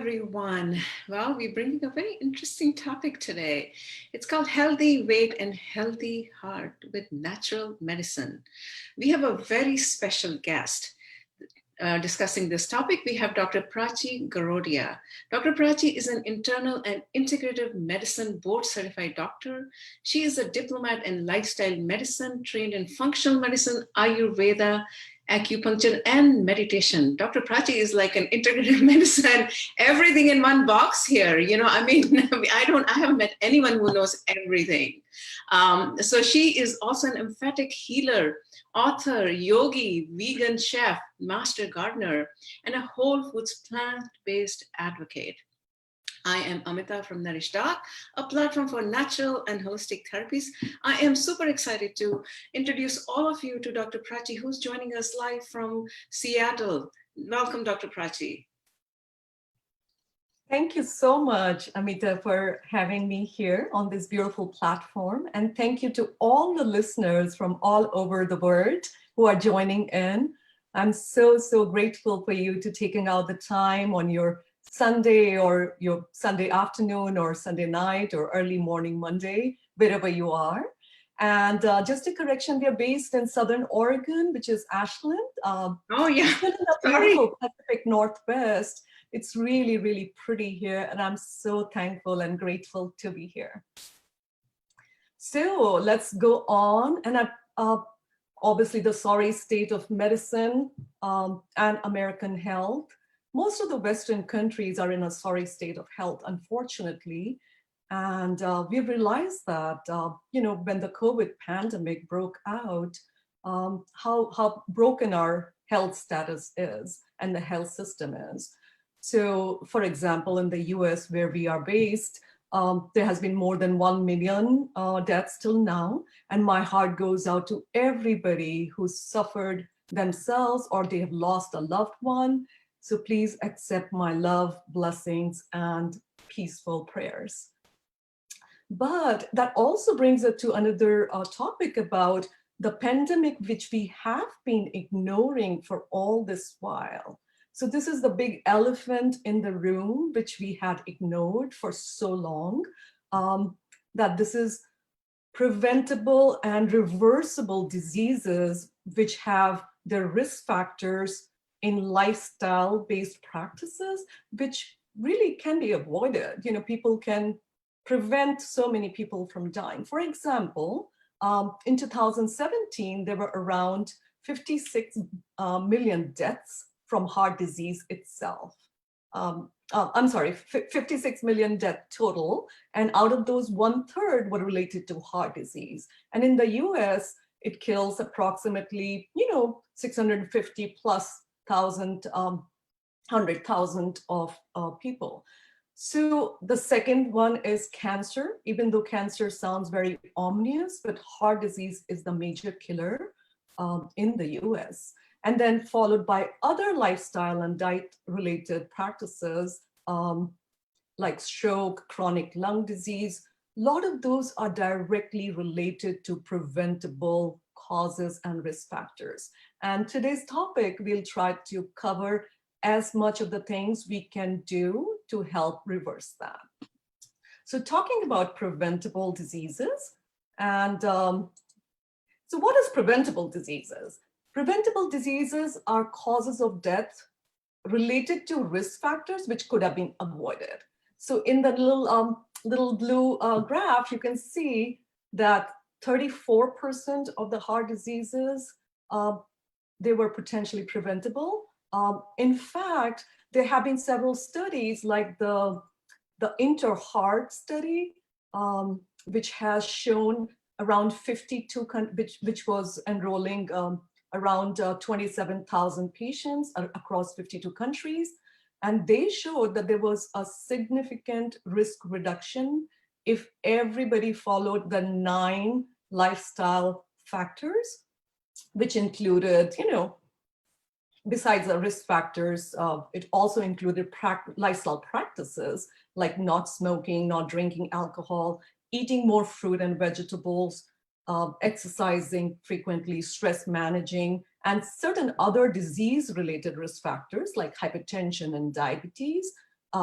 everyone. Well, we're bringing a very interesting topic today. It's called Healthy Weight and Healthy Heart with Natural Medicine. We have a very special guest discussing this topic. We have Dr. Prachi Garodia. Dr. Prachi is an internal and integrative medicine board certified doctor. She is a diplomat in lifestyle medicine, trained in functional medicine, Ayurveda, acupuncture, and meditation. Dr. Prachi is like an integrative medicine, everything in one box here. I haven't met anyone who knows everything. So she is also an emphatic healer, author, yogi, vegan chef, master gardener, and a whole foods plant-based advocate. I am Amita from Nourish Doc, a platform for natural and holistic therapies. I am super excited to introduce all of you to Dr. Prachi, who's joining us live from Seattle. Welcome, Dr. Prachi. Thank you so much, Amita, for having me here on this beautiful platform. And thank you to all the listeners from all over the world who are joining in. I'm so grateful for you to taking out the time on your Sunday or your Sunday afternoon or Sunday night or early morning Monday, wherever you are. And just a correction, we are based in Southern Oregon, which is Ashland. Oh yeah, in the beautiful Pacific Northwest. It's really, really pretty here, and I'm so thankful and grateful to be here. So let's go on. And obviously the sorry state of medicine and American health. Most of the Western countries are in a sorry state of health, unfortunately. And we've realized that, when the COVID pandemic broke out, how broken our health status is and the health system is. So, for example, in the US, where we are based, there has been more than 1 million deaths till now. And my heart goes out to everybody who's suffered themselves or they have lost a loved one. So please accept my love, blessings, and peaceful prayers. But that also brings us to another topic about the pandemic, which we have been ignoring for all this while. So this is the big elephant in the room, which we had ignored for so long, that this is preventable and reversible diseases, which have their risk factors in lifestyle-based practices, which really can be avoided. People can prevent so many people from dying. For example, in 2017, there were around 56 million deaths from heart disease itself. 56 million deaths total. And out of those, 1/3 were related to heart disease. And in the US, it kills approximately, 650 plus 100,000 of people. So the second one is cancer, even though cancer sounds very ominous, but heart disease is the major killer in the US. And then followed by other lifestyle and diet-related practices like stroke, chronic lung disease. A lot of those are directly related to preventable causes and risk factors. And today's topic, we'll try to cover as much of the things we can do to help reverse that. So talking about preventable diseases, and so what is preventable diseases? Preventable diseases are causes of death related to risk factors which could have been avoided. So in the little blue graph, you can see that 34% of the heart diseases, they were potentially preventable. In fact, there have been several studies like the InterHeart study, which has shown around 52, which was enrolling around 27,000 patients across 52 countries. And they showed that there was a significant risk reduction if everybody followed the 9 lifestyle factors, which included, besides the risk factors, it also included lifestyle practices like not smoking, not drinking alcohol, eating more fruit and vegetables, exercising frequently, stress managing, and certain other disease-related risk factors like hypertension and diabetes.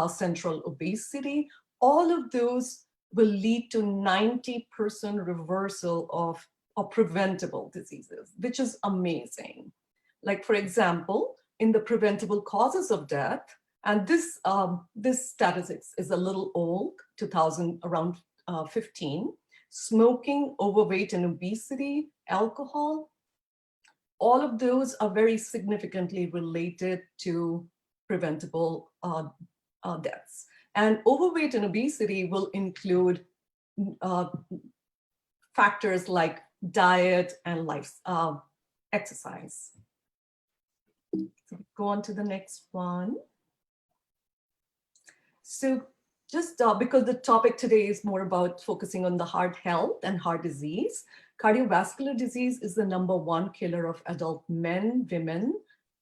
central obesity, all of those will lead to 90% reversal of preventable diseases, which is amazing. Like, for example, in the preventable causes of death, and this statistics is a little old, 2000, around 15, smoking, overweight and obesity, alcohol, all of those are very significantly related to preventable deaths. And overweight and obesity will include factors like diet and exercise. So go on to the next one. So just because the topic today is more about focusing on the heart health and heart disease, cardiovascular disease is the #1 killer of adult men, women,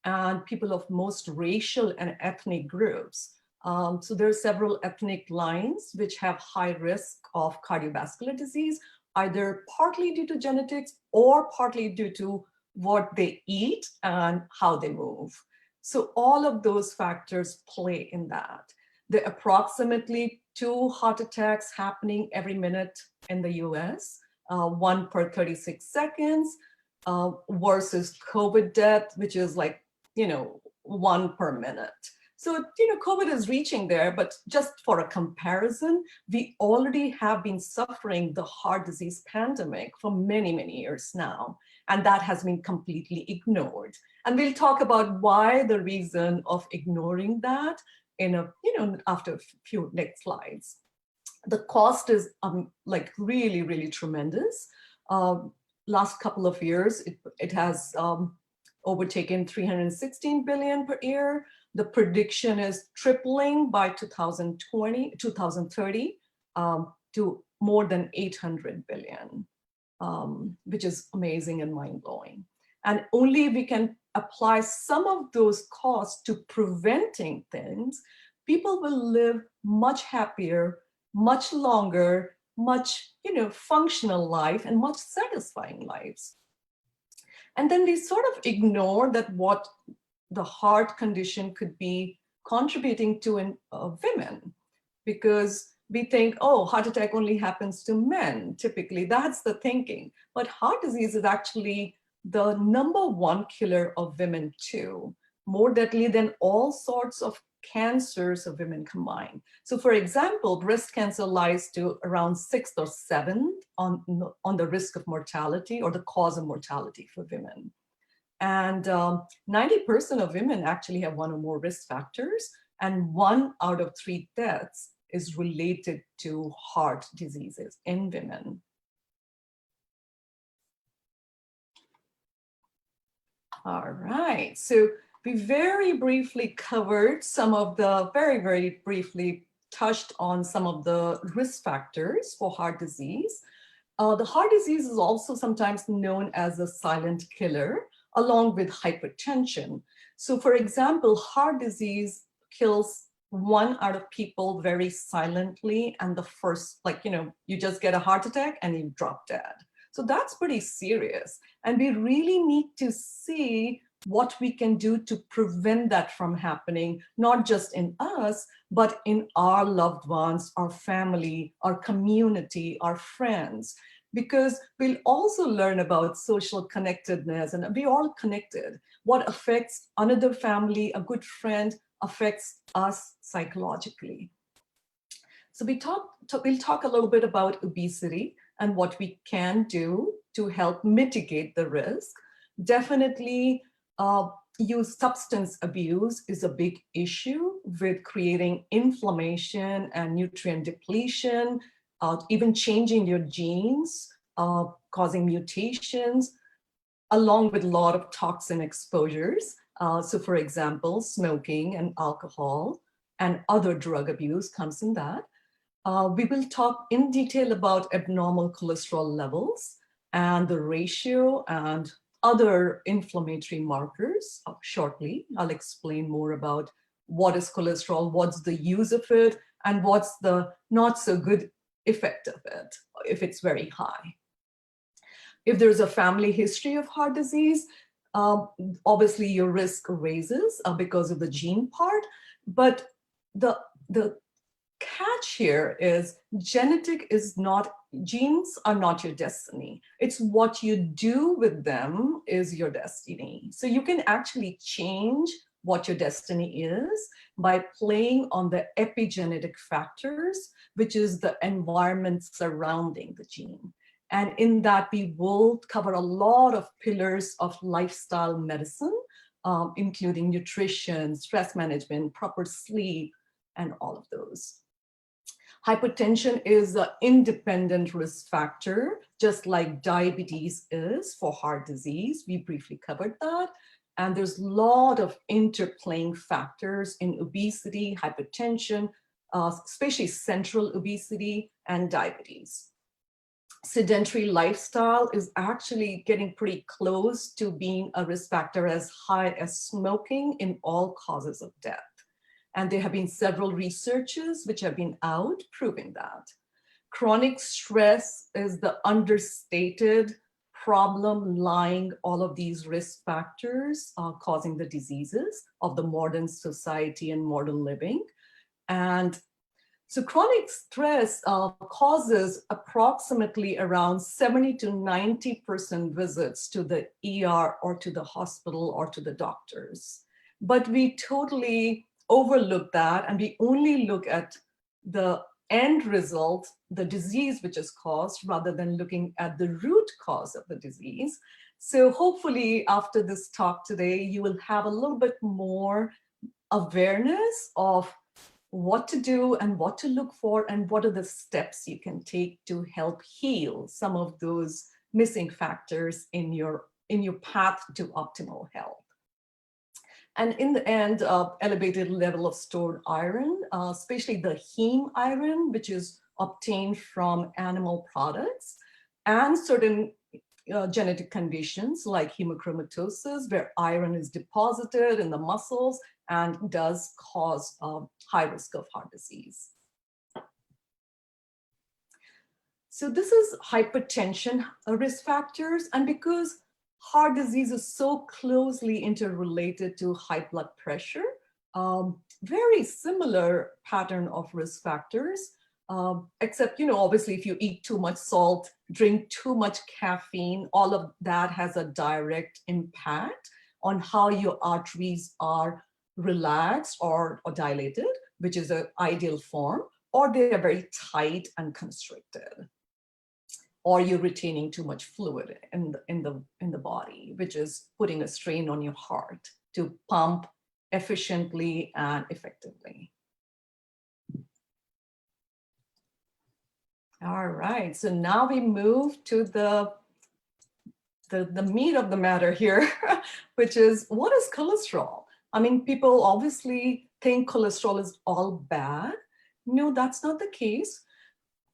and people of most racial and ethnic groups. So there are several ethnic lines which have high risk of cardiovascular disease, either partly due to genetics or partly due to what they eat and how they move. So all of those factors play in that. There are approximately 2 heart attacks happening every minute in the US, 1 per 36 seconds, versus COVID death, which is like, 1 per minute. So, COVID is reaching there, but just for a comparison, we already have been suffering the heart disease pandemic for many, many years now, and that has been completely ignored. And we'll talk about why the reason of ignoring that after a few next slides. The cost is like really, really tremendous. Last couple of years, it has overtaken 316 billion per year. The prediction is tripling by 2030 to more than 800 billion, which is amazing and mind-blowing. And only we can apply some of those costs to preventing things, people will live much happier, much longer, much functional life and much satisfying lives. And then we sort of ignore that what the heart condition could be contributing to in women, because we think, oh, heart attack only happens to men. Typically, that's the thinking. But heart disease is actually the #1 killer of women too, more deadly than all sorts of cancers of women combined. So for example, breast cancer lies to around 6th or 7th on the risk of mortality or the cause of mortality for women. And 90% of women actually have 1 or more risk factors, and 1 out of 3 deaths is related to heart diseases in women. All right, so we very briefly covered some of the, very briefly touched on some of the risk factors for heart disease. The heart disease is also sometimes known as a silent killer, along with hypertension. So for example, heart disease kills 1 out of people very silently, and the first, you just get a heart attack and you drop dead. So that's pretty serious. And we really need to see what we can do to prevent that from happening, not just in us, but in our loved ones, our family, our community, our friends, because we'll also learn about social connectedness, and we're all connected. What affects another family, a good friend, affects us psychologically. So we'll talk a little bit about obesity and what we can do to help mitigate the risk. Definitely, substance abuse is a big issue with creating inflammation and nutrient depletion, even changing your genes, causing mutations, along with a lot of toxin exposures. So for example, smoking and alcohol and other drug abuse comes in that. We will talk in detail about abnormal cholesterol levels and the ratio and other inflammatory markers shortly. I'll explain more about what is cholesterol, what's the use of it, and what's the not so good effect of it if it's very high. If there's a family history of heart disease, obviously your risk raises because of the gene part, but the the catch here is genes are not your destiny. It's what you do with them is your destiny. So you can actually change what your destiny is by playing on the epigenetic factors, which is the environment surrounding the gene. And in that, we will cover a lot of pillars of lifestyle medicine, including nutrition, stress management, proper sleep, and all of those. Hypertension is an independent risk factor, just like diabetes is for heart disease. We briefly covered that. And there's a lot of interplaying factors in obesity, hypertension, especially central obesity and diabetes. Sedentary lifestyle is actually getting pretty close to being a risk factor as high as smoking in all causes of death. And there have been several researches which have been out proving that. Chronic stress is the understated problem lying all of these risk factors causing the diseases of the modern society and modern living. And so chronic stress causes approximately around 70 to 90% visits to the ER or to the hospital or to the doctors. But we totally overlook that, and we only look at the end result, the disease which is caused, rather than looking at the root cause of the disease. So hopefully after this talk today, you will have a little bit more awareness of what to do and what to look for and what are the steps you can take to help heal some of those missing factors in your path to optimal health. And in the end, elevated level of stored iron, especially the heme iron, which is obtained from animal products, and certain genetic conditions like hemochromatosis, where iron is deposited in the muscles and does cause high risk of heart disease. So this is hypertension risk factors, and because heart disease is so closely interrelated to high blood pressure, very similar pattern of risk factors, except, obviously if you eat too much salt, drink too much caffeine, all of that has a direct impact on how your arteries are relaxed or dilated, which is an ideal form, or they are very tight and constricted, or you're retaining too much fluid in the body, which is putting a strain on your heart to pump efficiently and effectively. All right, so now we move to the meat of the matter here, which is, what is cholesterol? I mean, people obviously think cholesterol is all bad. No, that's not the case.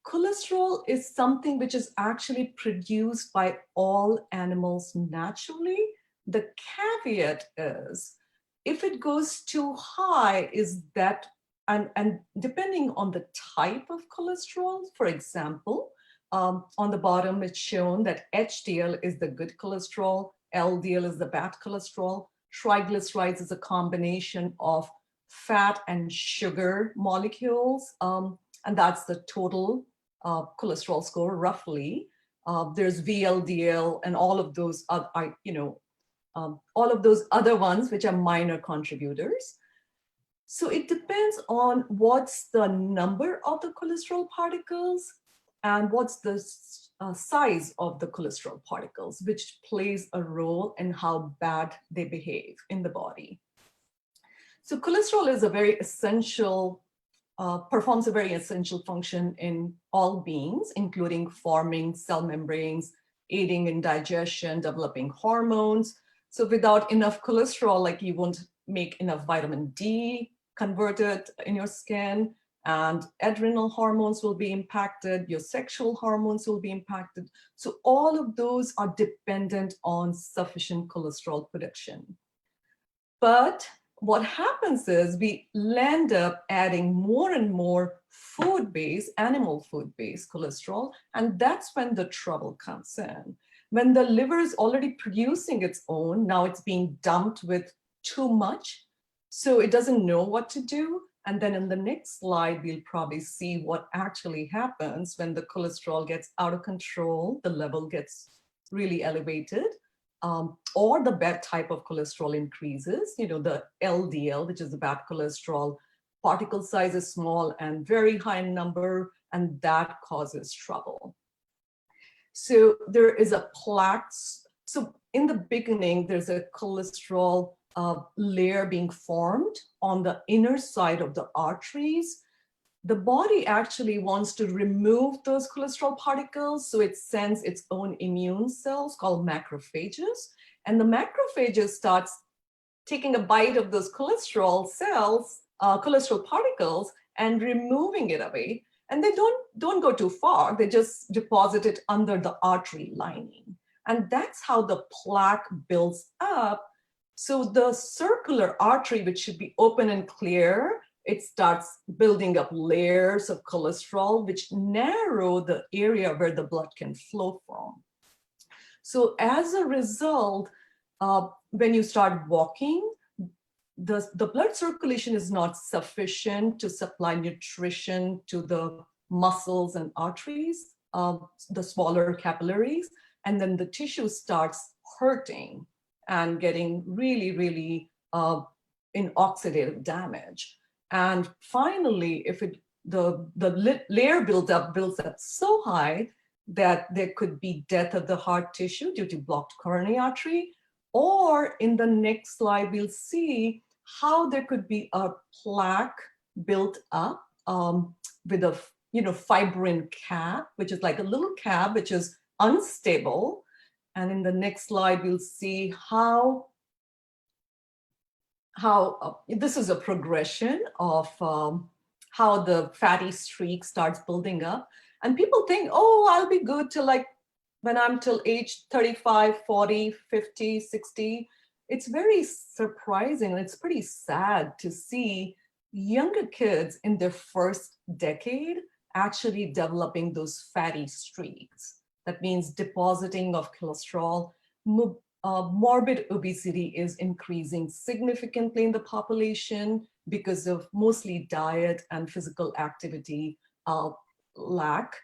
Cholesterol is something which is actually produced by all animals naturally. The caveat is, if it goes too high, is that, and depending on the type of cholesterol, for example, on the bottom it's shown that HDL is the good cholesterol, LDL is the bad cholesterol, triglycerides is a combination of fat and sugar molecules, and that's the total cholesterol score roughly. There's VLDL and all of those all of those other ones which are minor contributors. So it depends on what's the number of the cholesterol particles and what's the size of the cholesterol particles, which plays a role in how bad they behave in the body. So cholesterol is a very essential, performs a very essential function in all beings, including forming cell membranes, aiding in digestion, developing hormones. So without enough cholesterol, like you won't make enough vitamin D converted in your skin, and adrenal hormones will be impacted, your sexual hormones will be impacted. So all of those are dependent on sufficient cholesterol production. But what happens is we end up adding more and more food-based, animal food-based cholesterol, and that's when the trouble comes in. When the liver is already producing its own, now it's being dumped with too much, so it doesn't know what to do, And then in the next slide, we'll probably see what actually happens when the cholesterol gets out of control, the level gets really elevated, or the bad type of cholesterol increases, the LDL, which is the bad cholesterol, particle size is small and very high in number, and that causes trouble. So there is a plaque. So in the beginning, there's a cholesterol layer being formed on the inner side of the arteries. The body actually wants to remove those cholesterol particles, so it sends its own immune cells called macrophages, and the macrophages starts taking a bite of those cholesterol cells, cholesterol particles, and removing it away. And they don't go too far, they just deposit it under the artery lining. And that's how the plaque builds up. So the circular artery, which should be open and clear, it starts building up layers of cholesterol, which narrow the area where the blood can flow from. So as a result, when you start walking, the blood circulation is not sufficient to supply nutrition to the muscles and arteries, the smaller capillaries, and then the tissue starts hurting and getting really, really in oxidative damage. And finally, if the layer builds up so high that there could be death of the heart tissue due to blocked coronary artery, or in the next slide, we'll see how there could be a plaque built up with a fibrin cap, which is like a little cap, which is unstable. And in the next slide, we'll see how this is a progression of how the fatty streak starts building up. And people think, oh, I'll be good till like when I'm till age 35, 40, 50, 60. It's very surprising and it's pretty sad to see younger kids in their first decade actually developing those fatty streaks. That means depositing of cholesterol. Morbid obesity is increasing significantly in the population because of mostly diet and physical activity lack.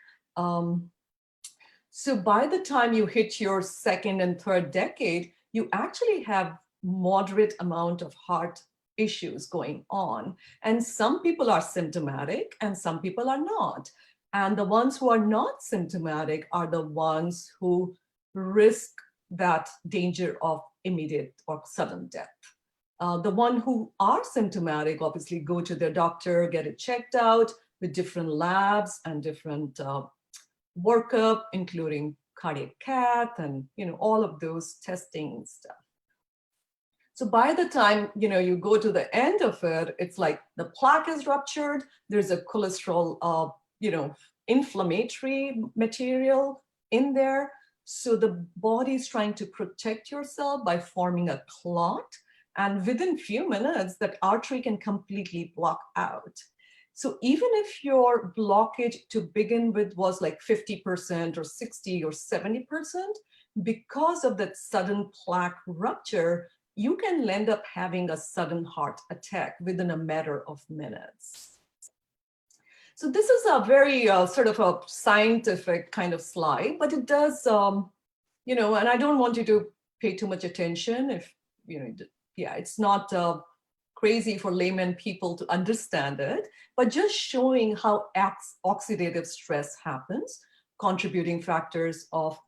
So by the time you hit your second and third decade, you actually have moderate amount of heart issues going on. And some people are symptomatic and some people are not. And the ones who are not symptomatic are the ones who risk that danger of immediate or sudden death. The one who are symptomatic obviously go to their doctor, get it checked out with different labs and different workup, including cardiac cath and all of those testing stuff. So by the time you go to the end of it, it's like the plaque is ruptured. There's a cholesterol, inflammatory material in there. So the body is trying to protect yourself by forming a clot. And within few minutes, that artery can completely block out. So even if your blockage to begin with was like 50% or 60 or 70%, because of that sudden plaque rupture, you can end up having a sudden heart attack within a matter of minutes. So this is a very sort of a scientific kind of slide, but it does, and I don't want you to pay too much attention if, it's not crazy for layman people to understand it, but just showing how oxidative stress happens, contributing factors of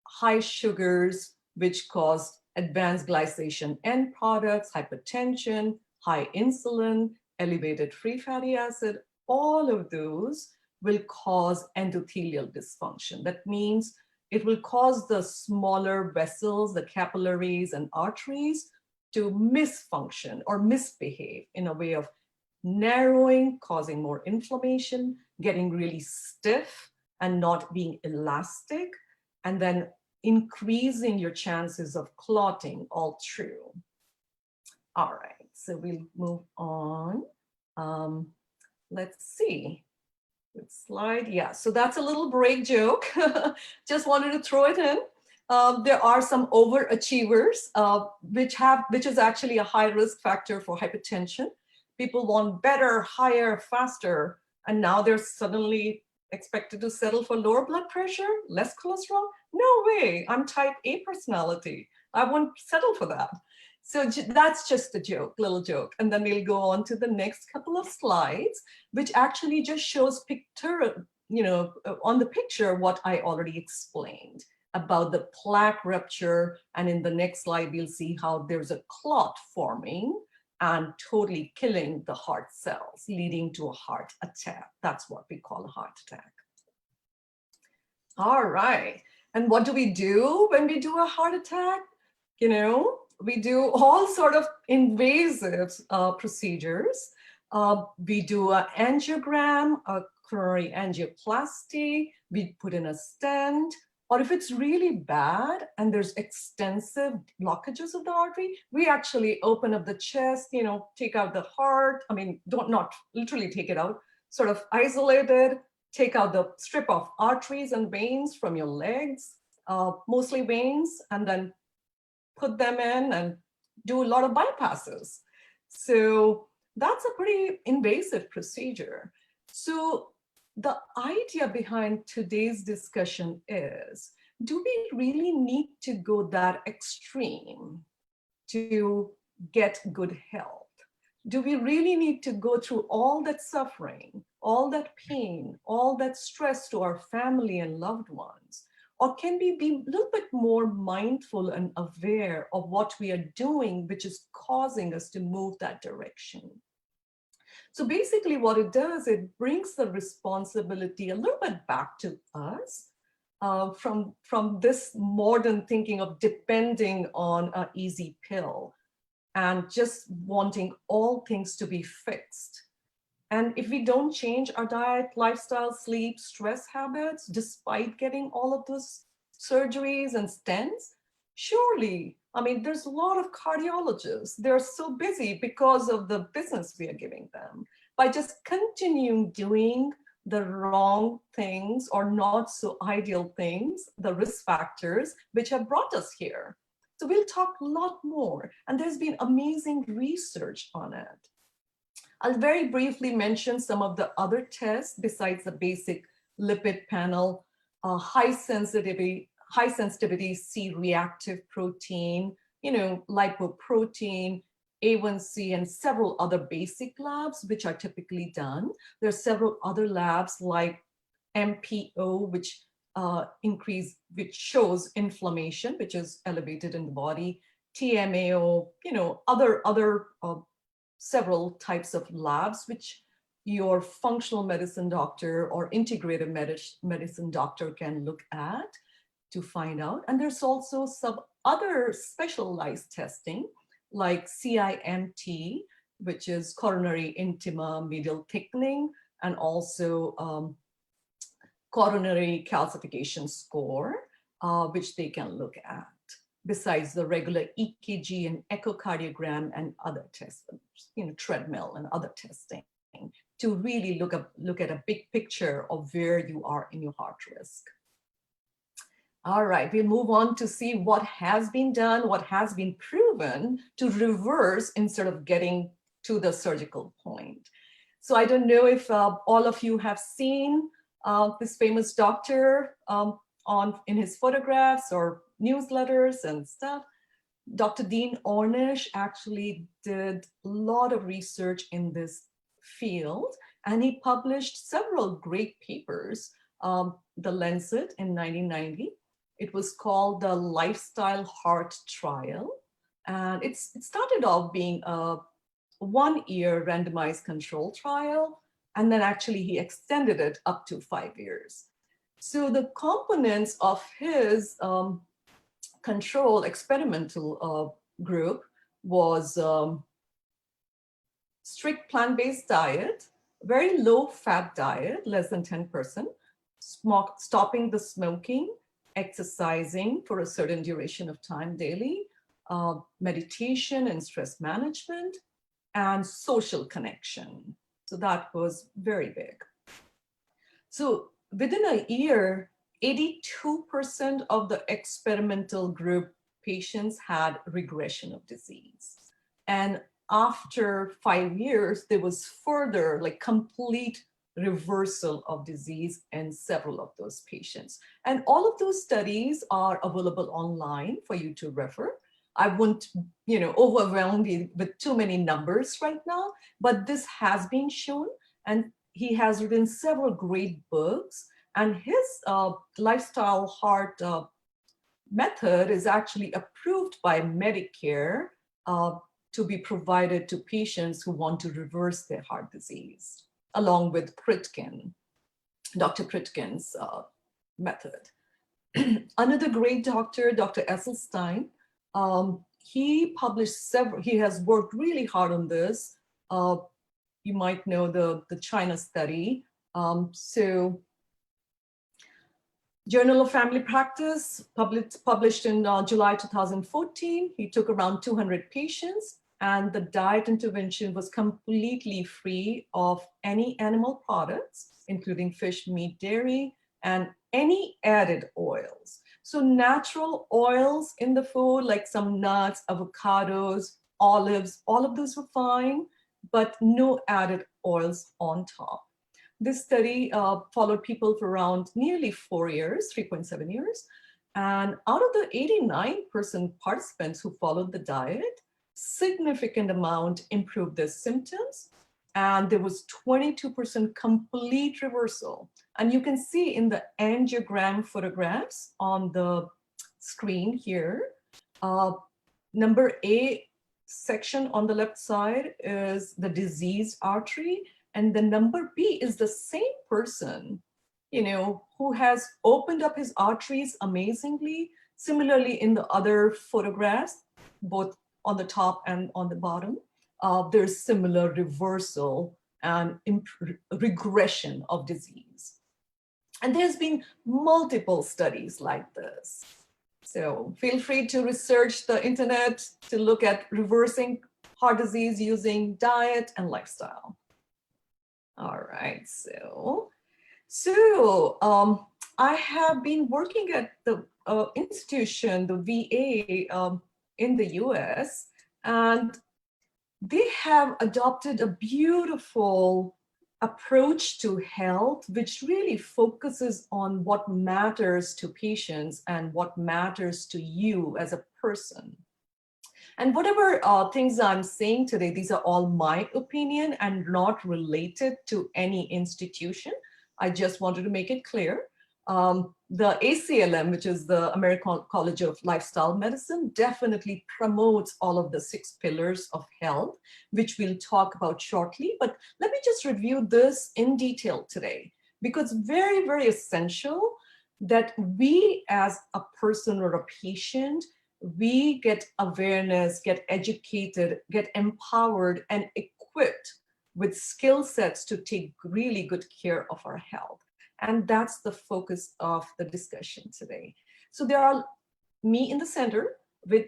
high sugars, which cause advanced glycation end products, hypertension, high insulin, elevated free fatty acid, all of those will cause endothelial dysfunction. That means it will cause the smaller vessels, the capillaries and arteries to misfunction or misbehave in a way of narrowing, causing more inflammation, getting really stiff and not being elastic, and then increasing your chances of clotting all through. All right, so we'll move on. Let's see. Good slide. Yeah, so that's a little break joke. Just wanted to throw it in. There are some overachievers, which is actually a high risk factor for hypertension, People want better, higher, faster. And now they're suddenly expected to settle for lower blood pressure, less cholesterol. No way, I'm type A personality. I won't settle for that. So that's just a joke, little joke. And then we'll go on to the next couple of slides, which actually just shows picture, on the picture, what I already explained about the plaque rupture. And in the next slide, we'll see how there's a clot forming and totally killing the heart cells, leading to a heart attack. That's what we call a heart attack. All right. And what do we do when we do a heart attack? We do all sort of invasive procedures. We do an angiogram, a coronary angioplasty. We put in a stent. Or if it's really bad and there's extensive blockages of the artery, we actually open up the chest, take out the heart. I mean, not literally take it out, sort of isolate it, take out the strip of arteries and veins from your legs, mostly veins, and then put them in and do a lot of bypasses. So that's a pretty invasive procedure. So the idea behind today's discussion is, do we really need to go that extreme to get good health? Do we really need to go through all that suffering, all that pain, all that stress to our family and loved ones? Or can we be a little bit more mindful and aware of what we are doing, which is causing us to move that direction? So basically what it does, it brings the responsibility a little bit back to us from this modern thinking of depending on an easy pill and just wanting all things to be fixed. And if we don't change our diet, lifestyle, sleep, stress habits, despite getting all of those surgeries and stents, surely, there's a lot of cardiologists. They're so busy because of the business we are giving them. By just continuing doing the wrong things or not so ideal things, the risk factors, which have brought us here. So we'll talk a lot more. And there's been amazing research on it. I'll very briefly mention some of the other tests besides the basic lipid panel, high sensitivity C-reactive protein, lipoprotein, A1C, and several other basic labs, which are typically done. There are several other labs like MPO, which shows inflammation, which is elevated in the body, TMAO, other several types of labs, which your functional medicine doctor or integrative medicine doctor can look at to find out. And there's also some other specialized testing like CIMT, which is coronary intima medial thickening, and also coronary calcification score, which they can look at, besides the regular EKG and echocardiogram and other tests, treadmill and other testing, to really look at a big picture of where you are in your heart risk. All right, we'll move on to see what has been done, what has been proven to reverse instead of getting to the surgical point. So I don't know if all of you have seen this famous doctor in his photographs or newsletters and stuff. Dr. Dean Ornish actually did a lot of research in this field, and he published several great papers. The Lancet in 1990. It was called the Lifestyle Heart Trial. And it started off being a 1-year randomized control trial. And then actually he extended it up to 5 years. So the components of his control experimental group was strict plant-based diet, very low fat diet, less than 10%, stopping the smoking, exercising for a certain duration of time daily, meditation and stress management, and social connection. So that was very big. So within a year, 82% of the experimental group patients had regression of disease. And after 5 years, there was further like complete reversal of disease in several of those patients. And all of those studies are available online for you to refer. I won't, overwhelm you with too many numbers right now, but this has been shown, and he has written several great books, and his lifestyle heart method is actually approved by Medicare to be provided to patients who want to reverse their heart disease, along with Dr. Pritkin's method. Another great doctor, Dr. Esselstyn, he has worked really hard on this. You might know the China study. Journal of Family Practice, published in July 2014. He took around 200 patients, and the diet intervention was completely free of any animal products, including fish, meat, dairy, and any added oils. So natural oils in the food, like some nuts, avocados, olives, all of those were fine, but no added oils on top. This study followed people for around nearly 4 years, 3.7 years. And out of the 89% participants who followed the diet, significant amount improved their symptoms. And there was 22% complete reversal. And you can see in the angiogram photographs on the screen here, number A section on the left side is the diseased artery. And the number B is the same person, who has opened up his arteries amazingly. Similarly, in the other photographs, both on the top and on the bottom, there's similar reversal and regression of disease. And there's been multiple studies like this. So feel free to research the internet to look at reversing heart disease using diet and lifestyle. All right, so I have been working at the institution, the VA in the US, and they have adopted a beautiful approach to health, which really focuses on what matters to patients and what matters to you as a person. And whatever things I'm saying today, these are all my opinion and not related to any institution. I just wanted to make it clear. The ACLM, which is the American College of Lifestyle Medicine, definitely promotes all of the 6 pillars of health, which we'll talk about shortly. But let me just review this in detail today, because very, very essential that we as a person or a patient, we get awareness, get educated, get empowered and equipped with skill sets to take really good care of our health. And that's the focus of the discussion today. So there are me in the center with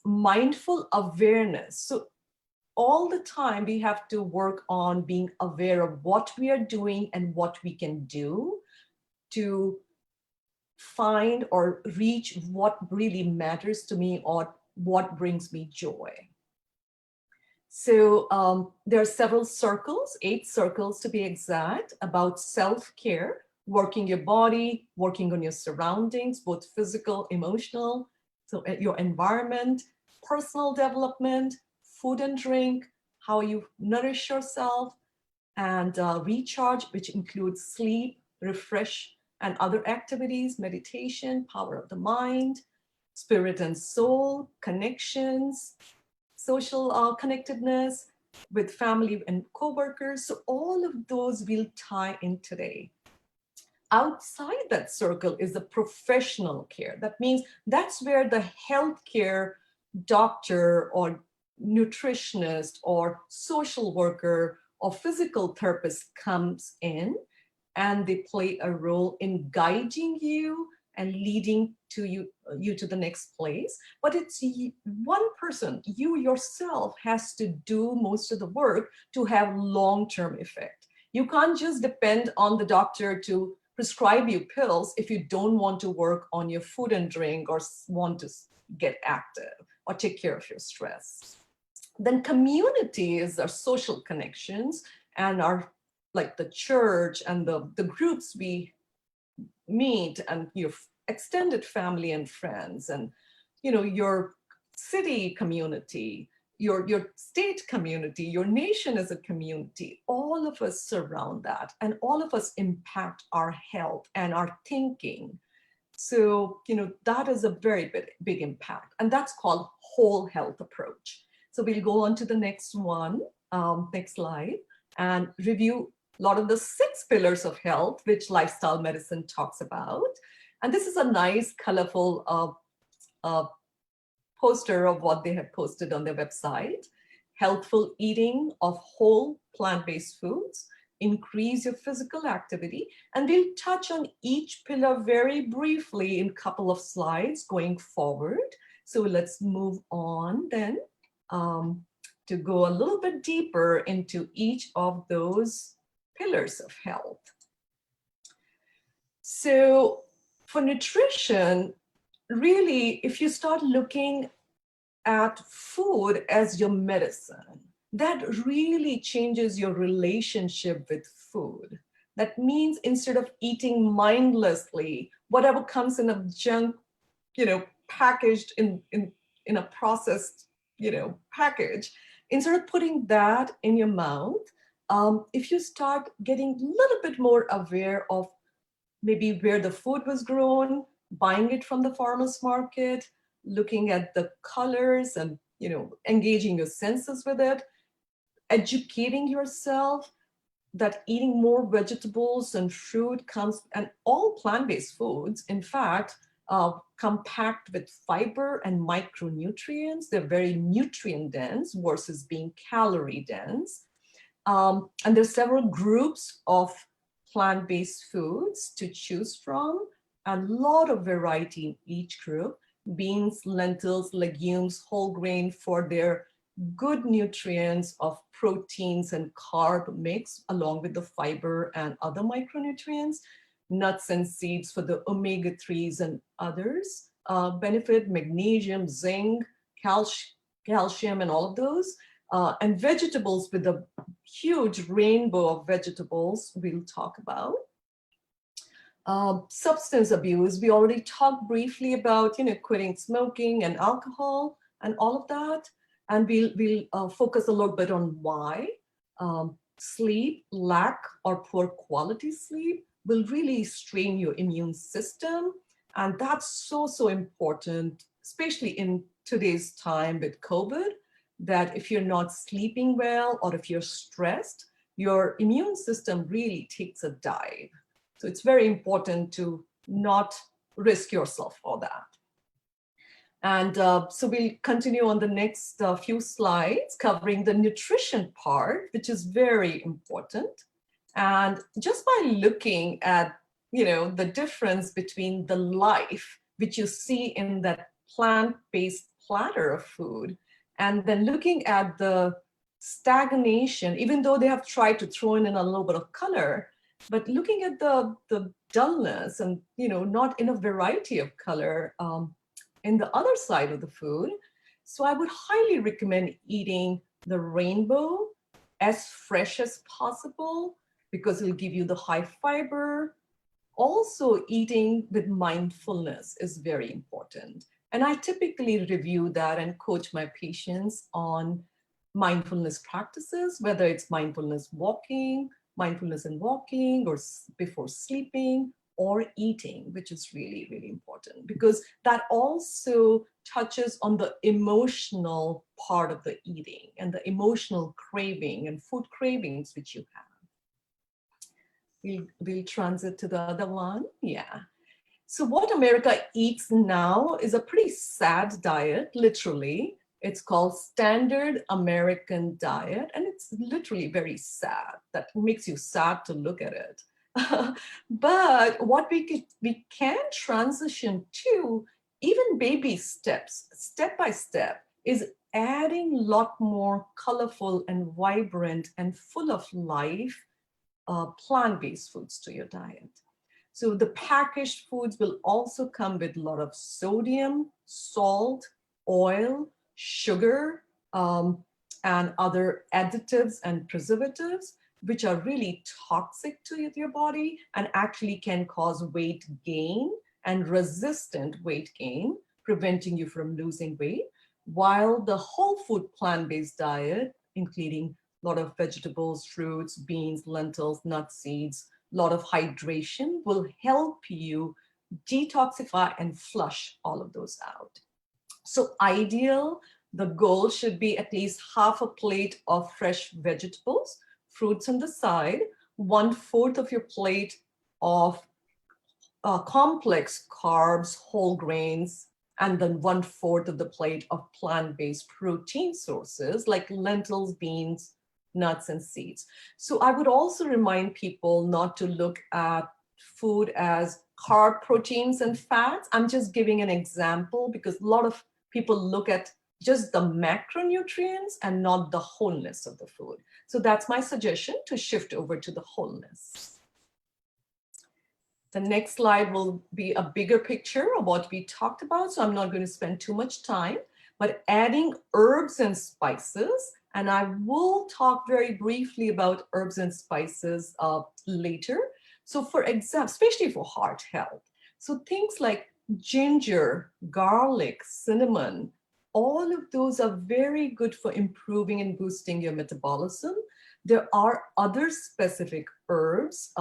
mindful awareness. So all the time we have to work on being aware of what we are doing and what we can do to find or reach what really matters to me or what brings me joy. So there are several circles, 8 circles to be exact, about self-care, working your body, working on your surroundings, both physical, emotional, so your environment, personal development, food and drink, how you nourish yourself, and recharge, which includes sleep, refresh, and other activities, meditation, power of the mind, spirit and soul, connections, social connectedness with family and coworkers. So all of those will tie in today. Outside that circle is the professional care. That means that's where the healthcare doctor or nutritionist or social worker or physical therapist comes in, and they play a role in guiding you and leading to you to the next place. But it's one person, you yourself, has to do most of the work to have long-term effect. You can't just depend on the doctor to prescribe you pills if you don't want to work on your food and drink or want to get active or take care of your stress. Then community is our social connections and our, like the church and the groups we meet, and your extended family and friends, and your city community, your state community, your nation as a community. All of us surround that, and all of us impact our health and our thinking. So that is a very big impact, and that's called whole health approach. So we'll go on to the next one, next slide, and review a lot of the 6 pillars of health, which lifestyle medicine talks about. And this is a nice, colorful poster of what they have posted on their website. Healthful eating of whole plant-based foods, increase your physical activity. And we'll touch on each pillar very briefly in a couple of slides going forward. So let's move on then to go a little bit deeper into each of those pillars of health. So for nutrition, really, if you start looking at food as your medicine, that really changes your relationship with food. That means instead of eating mindlessly, whatever comes in a junk, packaged in a processed, package, instead of putting that in your mouth, if you start getting a little bit more aware of maybe where the food was grown, buying it from the farmer's market, looking at the colors and, engaging your senses with it, educating yourself that eating more vegetables and fruit comes, and all plant-based foods, in fact, come packed with fiber and micronutrients. They're very nutrient dense versus being calorie dense. And there's several groups of plant-based foods to choose from, and a lot of variety in each group. Beans, lentils, legumes, whole grain for their good nutrients of proteins and carb mix, along with the fiber and other micronutrients. Nuts and seeds for the omega-3s and others benefit, magnesium, zinc, calcium, and all of those. And vegetables with a huge rainbow of vegetables we'll talk about. Substance abuse, we already talked briefly about, quitting smoking and alcohol and all of that. And we'll focus a little bit on why. Sleep, lack or poor quality sleep will really strain your immune system. And that's so important, especially in today's time with COVID, that if you're not sleeping well or if you're stressed, your immune system really takes a dive. So it's very important to not risk yourself for that. And so we'll continue on the next few slides covering the nutrition part, which is very important. And just by looking at, the difference between the life, which you see in that plant-based platter of food, and then looking at the stagnation, even though they have tried to throw in a little bit of color, but looking at the dullness and, not in a variety of color in the other side of the food. So I would highly recommend eating the rainbow as fresh as possible, because it'll give you the high fiber. Also, eating with mindfulness is very important. And I typically review that and coach my patients on mindfulness practices, whether it's mindfulness in walking or before sleeping or eating, which is really, really important, because that also touches on the emotional part of the eating and the emotional craving and food cravings which you have. We'll transit to the other one. Yeah. So what America eats now is a pretty sad diet, literally. It's called Standard American Diet, and it's literally very sad. That makes you sad to look at it. But what we can transition to, even baby steps, step by step, is adding a lot more colorful and vibrant and full of life plant-based foods to your diet. So the packaged foods will also come with a lot of sodium, salt, oil, sugar, and other additives and preservatives, which are really toxic to your body and actually can cause weight gain and resistant weight gain, preventing you from losing weight. While the whole food plant-based diet, including a lot of vegetables, fruits, beans, lentils, nuts, seeds, a lot of hydration, will help you detoxify and flush all of those out. So ideal, the goal should be at least half a plate of fresh vegetables, fruits on the side, 1/4 of your plate of complex carbs, whole grains, and then 1/4 of the plate of plant-based protein sources like lentils, beans, nuts, and seeds. So I would also remind people not to look at food as carb, proteins, and fats. I'm just giving an example because a lot of people look at just the macronutrients and not the wholeness of the food. So that's my suggestion, to shift over to the wholeness. The next slide will be a bigger picture of what we talked about, so I'm not going to spend too much time, but adding herbs and spices, and I will talk very briefly about herbs and spices later. So for example, especially for heart health, so things like ginger, garlic, cinnamon, all of those are very good for improving and boosting your metabolism. There are other specific herbs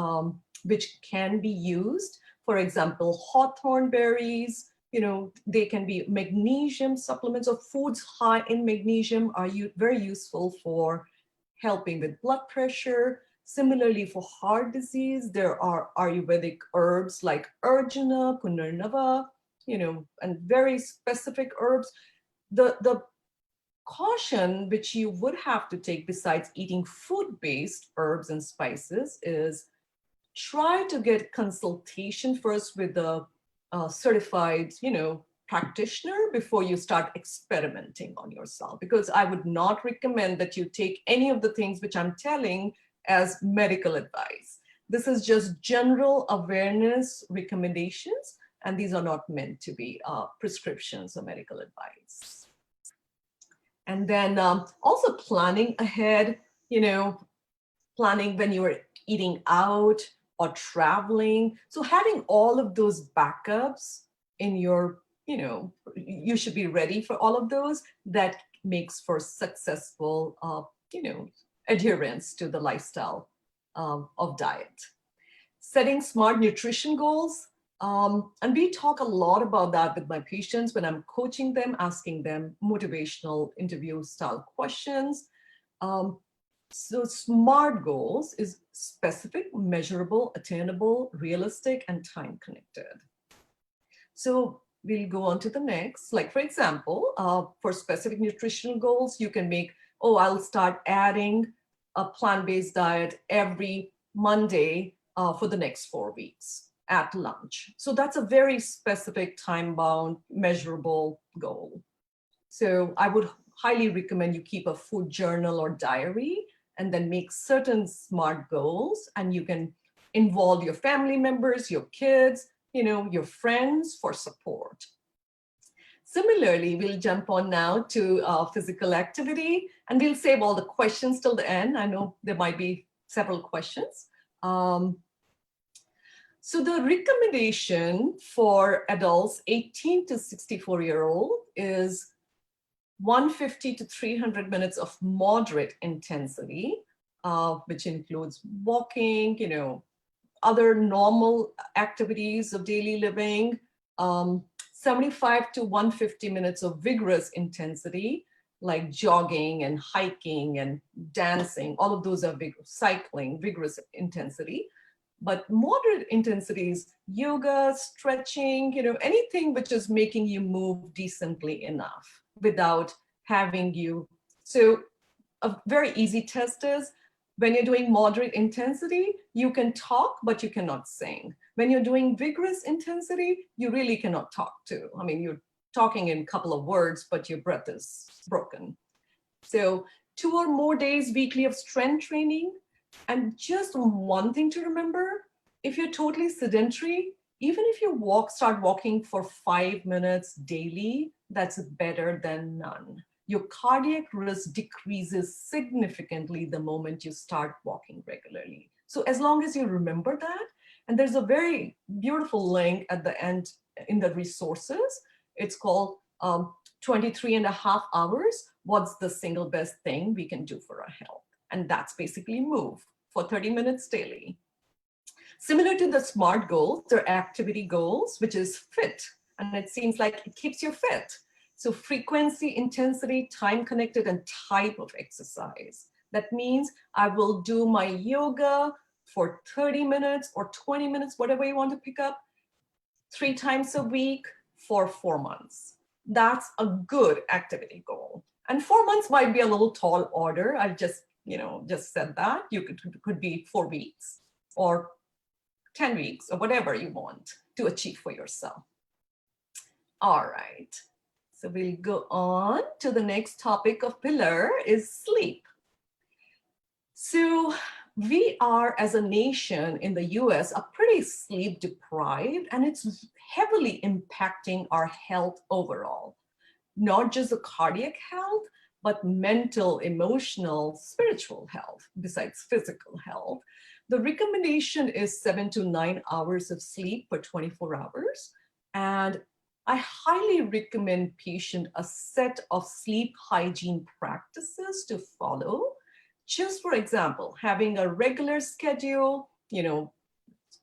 which can be used. For example, hawthorn berries, they can be magnesium supplements, or foods high in magnesium are very useful for helping with blood pressure. Similarly, for heart disease, there are ayurvedic herbs like arjuna, punarnava, and very specific herbs. The caution which you would have to take besides eating food-based herbs and spices is try to get consultation first with a certified, practitioner before you start experimenting on yourself, because I would not recommend that you take any of the things which I'm telling as medical advice. This is just general awareness recommendations, and these are not meant to be prescriptions or medical advice. And then also planning ahead, planning when you are eating out or traveling. So having all of those backups in your, you should be ready for all of those. That makes for successful, adherence to the lifestyle of diet. Setting smart nutrition goals. And we talk a lot about that with my patients when I'm coaching them, asking them motivational interview style questions. So SMART goals is specific, measurable, attainable, realistic, and time connected. So we'll go on to the next. Like for example, for specific nutritional goals, you can make, I'll start adding a plant-based diet every Monday for the next 4 weeks at lunch. So that's a very specific, time-bound, measurable goal. So I would highly recommend you keep a food journal or diary and then make certain SMART goals, and you can involve your family members, your kids, your friends for support. Similarly, we'll jump on now to physical activity, and we'll save all the questions till the end. I know there might be several questions. So the recommendation for adults 18 to 64-year-old is 150 to 300 minutes of moderate intensity, which includes walking, other normal activities of daily living, 75 to 150 minutes of vigorous intensity, like jogging and hiking and dancing. All of those are cycling, vigorous intensity. But moderate intensity is yoga, stretching, anything which is making you move decently enough without having you. So a very easy test is when you're doing moderate intensity, you can talk, but you cannot sing. When you're doing vigorous intensity, you really cannot talk too. I mean, you're talking in a couple of words, but your breath is broken. So 2 or more days weekly of strength training. And just one thing to remember, if you're totally sedentary, even if you start walking for 5 minutes daily, that's better than none. your cardiac risk decreases significantly the moment you start walking regularly. So as long as you remember that, and there's a very beautiful link at the end in the resources, it's called 23 and a half hours, what's the single best thing we can do for our health? And that's basically move for 30 minutes daily. Similar to the SMART goals, there are activity goals, which is fit. And it seems like it keeps you fit. So frequency, intensity, time connected, and type of exercise. That means I will do my yoga for 30 minutes or 20 minutes, whatever you want to pick up, 3 times a week for 4 months. That's a good activity goal. And 4 months might be a little tall order. I just said that. You could be 4 weeks or 10 weeks or whatever you want to achieve for yourself. All right. So we'll go on to the next topic of pillar is sleep. So we are, as a nation in the US, are pretty sleep deprived, and it's heavily impacting our health overall. Not just the cardiac health, but mental, emotional, spiritual health, besides physical health. The recommendation is 7 to 9 hours of sleep per 24 hours. And I highly recommend patients a set of sleep hygiene practices to follow. Just for example, having a regular schedule,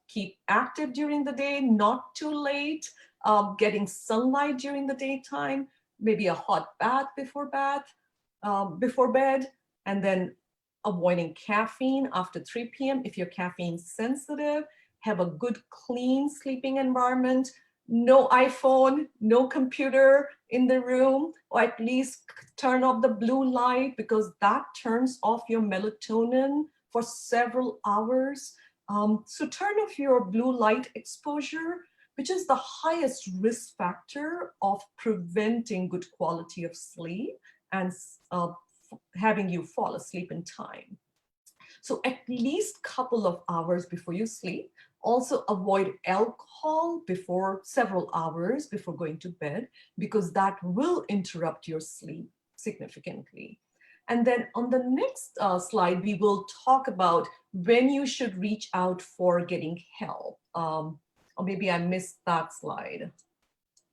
keep active during the day, not too late, getting sunlight during the daytime, maybe a hot bath before bed, and then avoiding caffeine after 3 p.m. if you're caffeine sensitive. Have a good, clean sleeping environment. No iPhone, no computer in the room, or at least turn off the blue light, because that turns off your melatonin for several hours. So turn off your blue light exposure, which is the highest risk factor of preventing good quality of sleep and having you fall asleep in time. So at least a couple of hours before you sleep. Also avoid alcohol before several hours before going to bed, because that will interrupt your sleep significantly. And then on the next slide, we will talk about when you should reach out for getting help. Or maybe I missed that slide.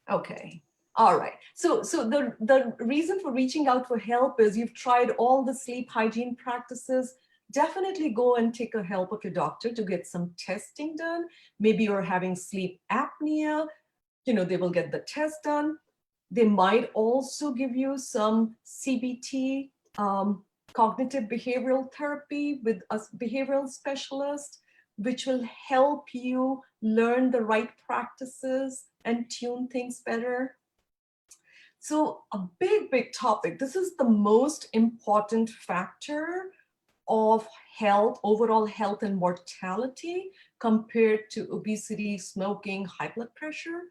Okay. All right. So the reason for reaching out for help is you've tried all the sleep hygiene practices. Definitely go and take a help of your doctor to get some testing done. Maybe you're having sleep apnea, they will get the test done. They might also give you some CBT, cognitive behavioral therapy with a behavioral specialist, which will help you learn the right practices and tune things better. So a big topic. This is the most important factor of health, overall health and mortality compared to obesity, smoking, high blood pressure.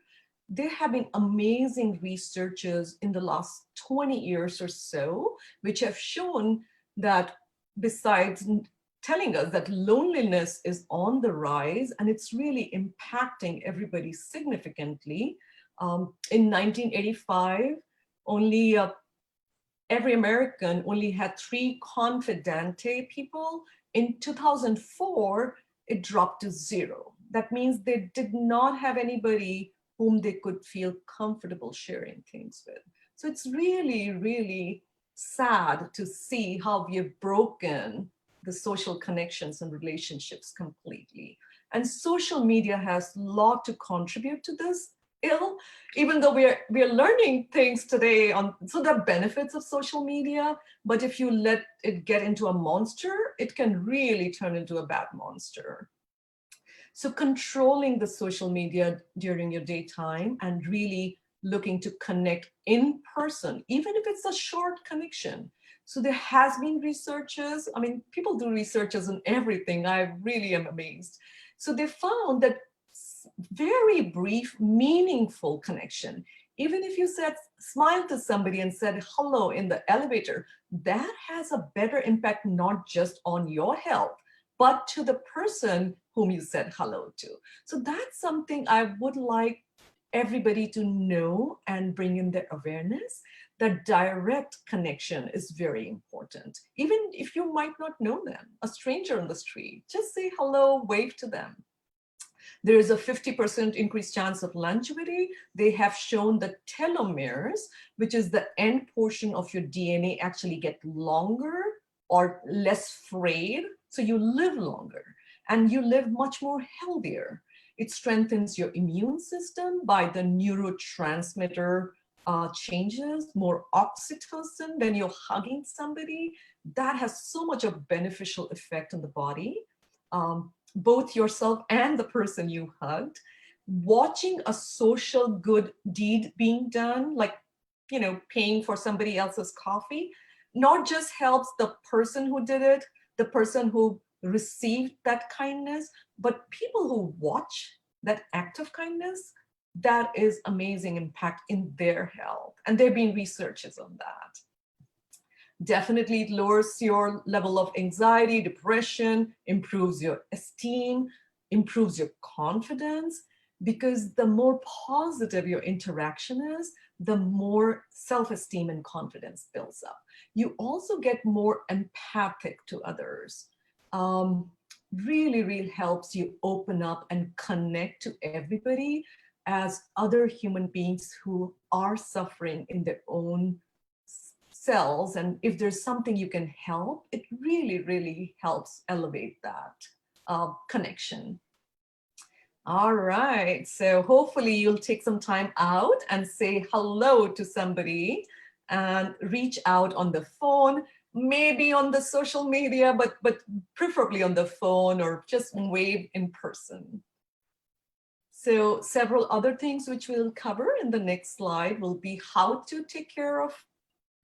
They're having amazing researches in the last 20 years or so, which have shown that besides telling us that loneliness is on the rise and it's really impacting everybody significantly. In 1985, only every American only had 3 confidante people. In 2004, it dropped to 0. That means they did not have anybody whom they could feel comfortable sharing things with. So it's really sad to see how we have broken the social connections and relationships completely. And social media has a lot to contribute to this ill, even though we are learning things today on the benefits of social media, but if you let it get into a monster, it can really turn into a bad monster. So controlling the social media during your daytime and really looking to connect in person, even if it's a short connection. So there has been researches, people do researches on everything. I really am amazed. So they found that very brief, meaningful connection, even if you smiled to somebody and said hello in the elevator, that has a better impact, not just on your health, but to the person whom you said hello to. So that's something I would like everybody to know and bring in their awareness, That direct connection is very important. Even if you might not know them, a stranger on the street, just say hello, wave to them. There is a 50% increased chance of longevity. They have shown that telomeres, which is the end portion of your DNA, actually get longer or less frayed. So you live longer and you live much more healthier. It strengthens your immune system by the neurotransmitter changes, more oxytocin when you're hugging somebody. That has so much of beneficial effect on the body. Both yourself and the person you hugged. Watching a social good deed being done, like, paying for somebody else's coffee, not just helps the person who did it, the person who received that kindness, but people who watch that act of kindness, that is amazing impact in their health. And there have been researches on that. Definitely it lowers your level of anxiety, depression, improves your esteem, improves your confidence, because the more positive your interaction is, the more self-esteem and confidence builds up. You also get more empathic to others. Really, really helps you open up and connect to everybody as other human beings who are suffering in their own cells. And if there's something you can help, it really, really helps elevate that connection. All right, so hopefully you'll take some time out and say hello to somebody and reach out on the phone, maybe on the social media, but preferably on the phone, or just wave in person. So several other things which we'll cover in the next slide will be how to take care of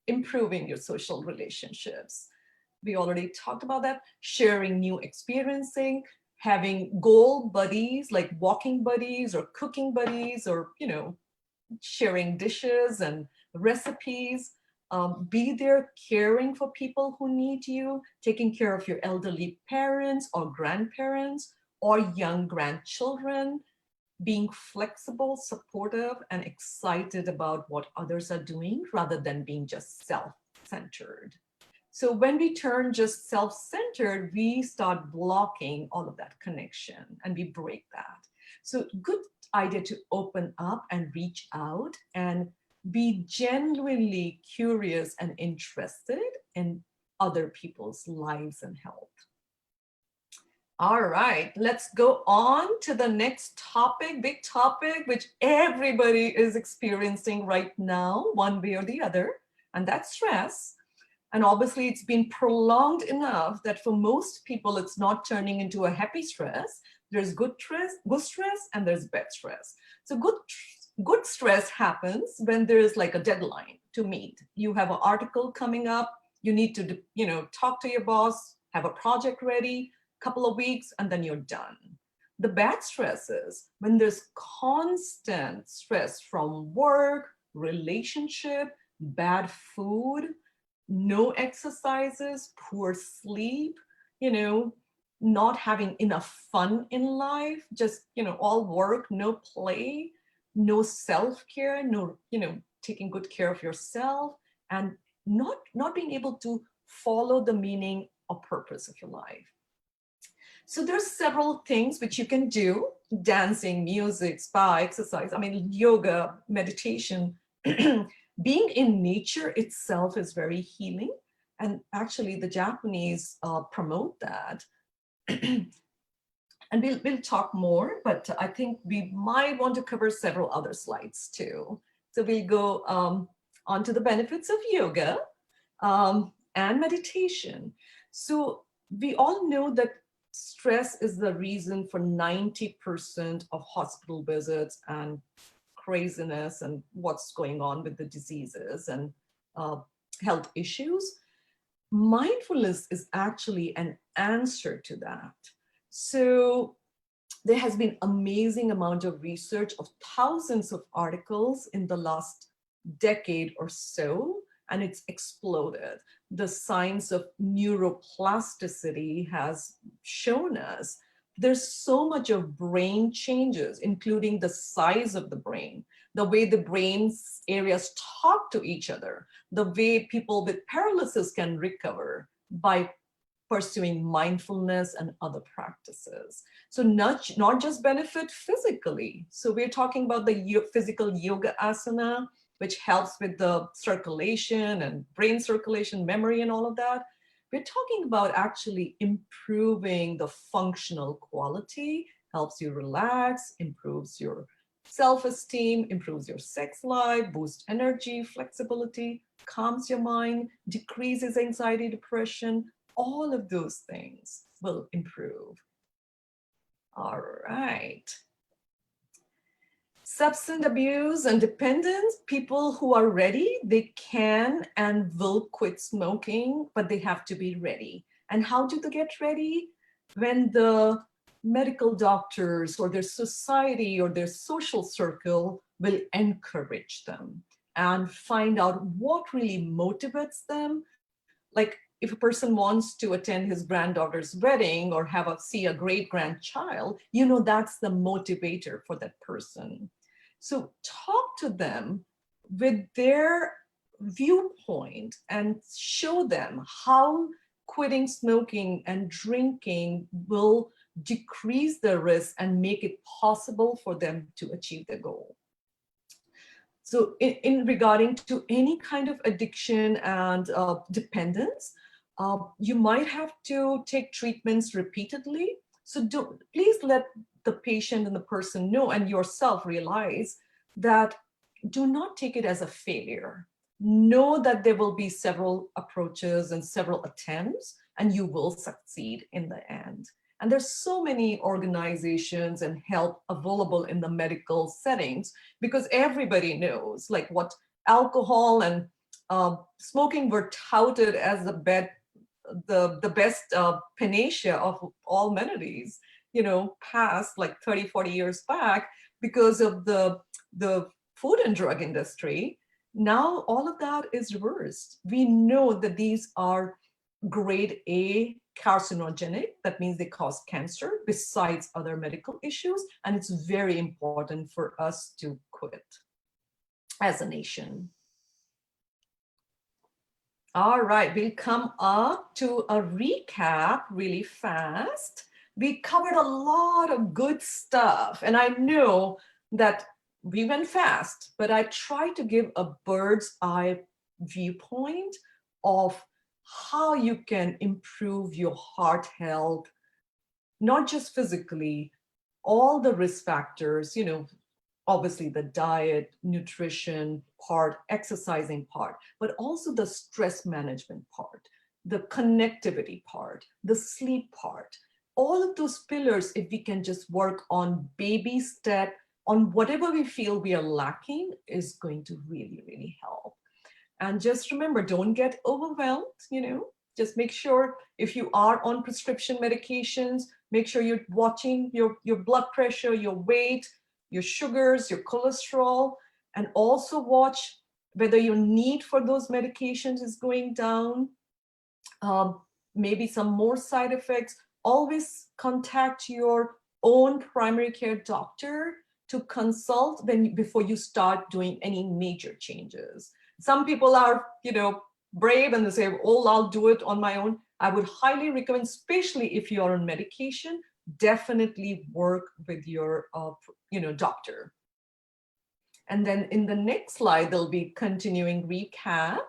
improving your social relationships. We already talked about that. Sharing new experiencing, having goal buddies like walking buddies or cooking buddies, or sharing dishes and recipes. Be there caring for people who need you, taking care of your elderly parents or grandparents or young grandchildren, being flexible, supportive, and excited about what others are doing rather than being just self-centered. So when we turn just self-centered, we start blocking all of that connection and we break that. So good idea to open up and reach out and be genuinely curious and interested in other people's lives and health. All right, let's go on to the next topic, big topic, which everybody is experiencing right now, one way or the other, and that's stress. And obviously it's been prolonged enough that for most people, it's not turning into a happy stress. There's good stress and there's bad stress. So good stress happens when there's like a deadline to meet. You have an article coming up, you need to, talk to your boss, have a project ready, couple of weeks, and then you're done. The bad stress is when there's constant stress from work, relationship, bad food, no exercises, poor sleep, not having enough fun in life, just, all work, no play, no self-care, no, taking good care of yourself, and not being able to follow the meaning or purpose of your life. So there's several things which you can do: dancing, music, spa, exercise, yoga, meditation. Being in nature itself is very healing. And actually the Japanese promote that. And we'll talk more, but I think we might want to cover several other slides too. So we'll go on to the benefits of yoga and meditation. So we all know that stress is the reason for 90% of hospital visits and craziness and what's going on with the diseases and health issues. Mindfulness is actually an answer to that. So there has been amazing amount of research of thousands of articles in the last decade or so, and it's exploded. The science of neuroplasticity has shown us there's so much of brain changes, including the size of the brain, the way the brain's areas talk to each other, the way people with paralysis can recover by pursuing mindfulness and other practices. So not just benefit physically. So we're talking about the physical yoga asana, which helps with the circulation and brain circulation, memory, and all of that. We're talking about actually improving the functional quality, helps you relax, improves your self-esteem, improves your sex life, boosts energy, flexibility, calms your mind, decreases anxiety, depression. All of those things will improve. All right. Substance abuse and dependence, people who are ready, they can and will quit smoking, but they have to be ready. And how do they get ready? When the medical doctors or their society or their social circle will encourage them and find out what really motivates them. Like if a person wants to attend his granddaughter's wedding or see a great grandchild, you know that's the motivator for that person. So talk to them with their viewpoint and show them how quitting smoking and drinking will decrease the risk and make it possible for them to achieve their goal. So in regarding to any kind of addiction and dependence, you might have to take treatments repeatedly. So please let the patient and the person know and yourself realize that do not take it as a failure. Know that there will be several approaches and several attempts, and you will succeed in the end. And there's so many organizations and help available in the medical settings because everybody knows like what alcohol and smoking were touted as the best panacea of all maladies, past like 30, 40 years back because of the food and drug industry. Now all of that is reversed. We know that these are grade A carcinogenic. That means they cause cancer besides other medical issues. And it's very important for us to quit as a nation. All right, we'll come up to a recap really fast. We covered a lot of good stuff. And I know that we went fast, but I tried to give a bird's eye viewpoint of how you can improve your heart health, not just physically, all the risk factors, obviously the diet, nutrition part, exercising part, but also the stress management part, the connectivity part, the sleep part. All of those pillars, if we can just work on baby step, on whatever we feel we are lacking, is going to really, really help. And just remember, don't get overwhelmed, just make sure if you are on prescription medications, make sure you're watching your blood pressure, your weight, your sugars, your cholesterol, and also watch whether your need for those medications is going down, maybe some more side effects. Always contact your own primary care doctor to consult before you start doing any major changes. Some people are, brave and they say, oh, I'll do it on my own. I would highly recommend, especially if you're on medication, definitely work with your, doctor. And then in the next slide, there'll be continuing recap.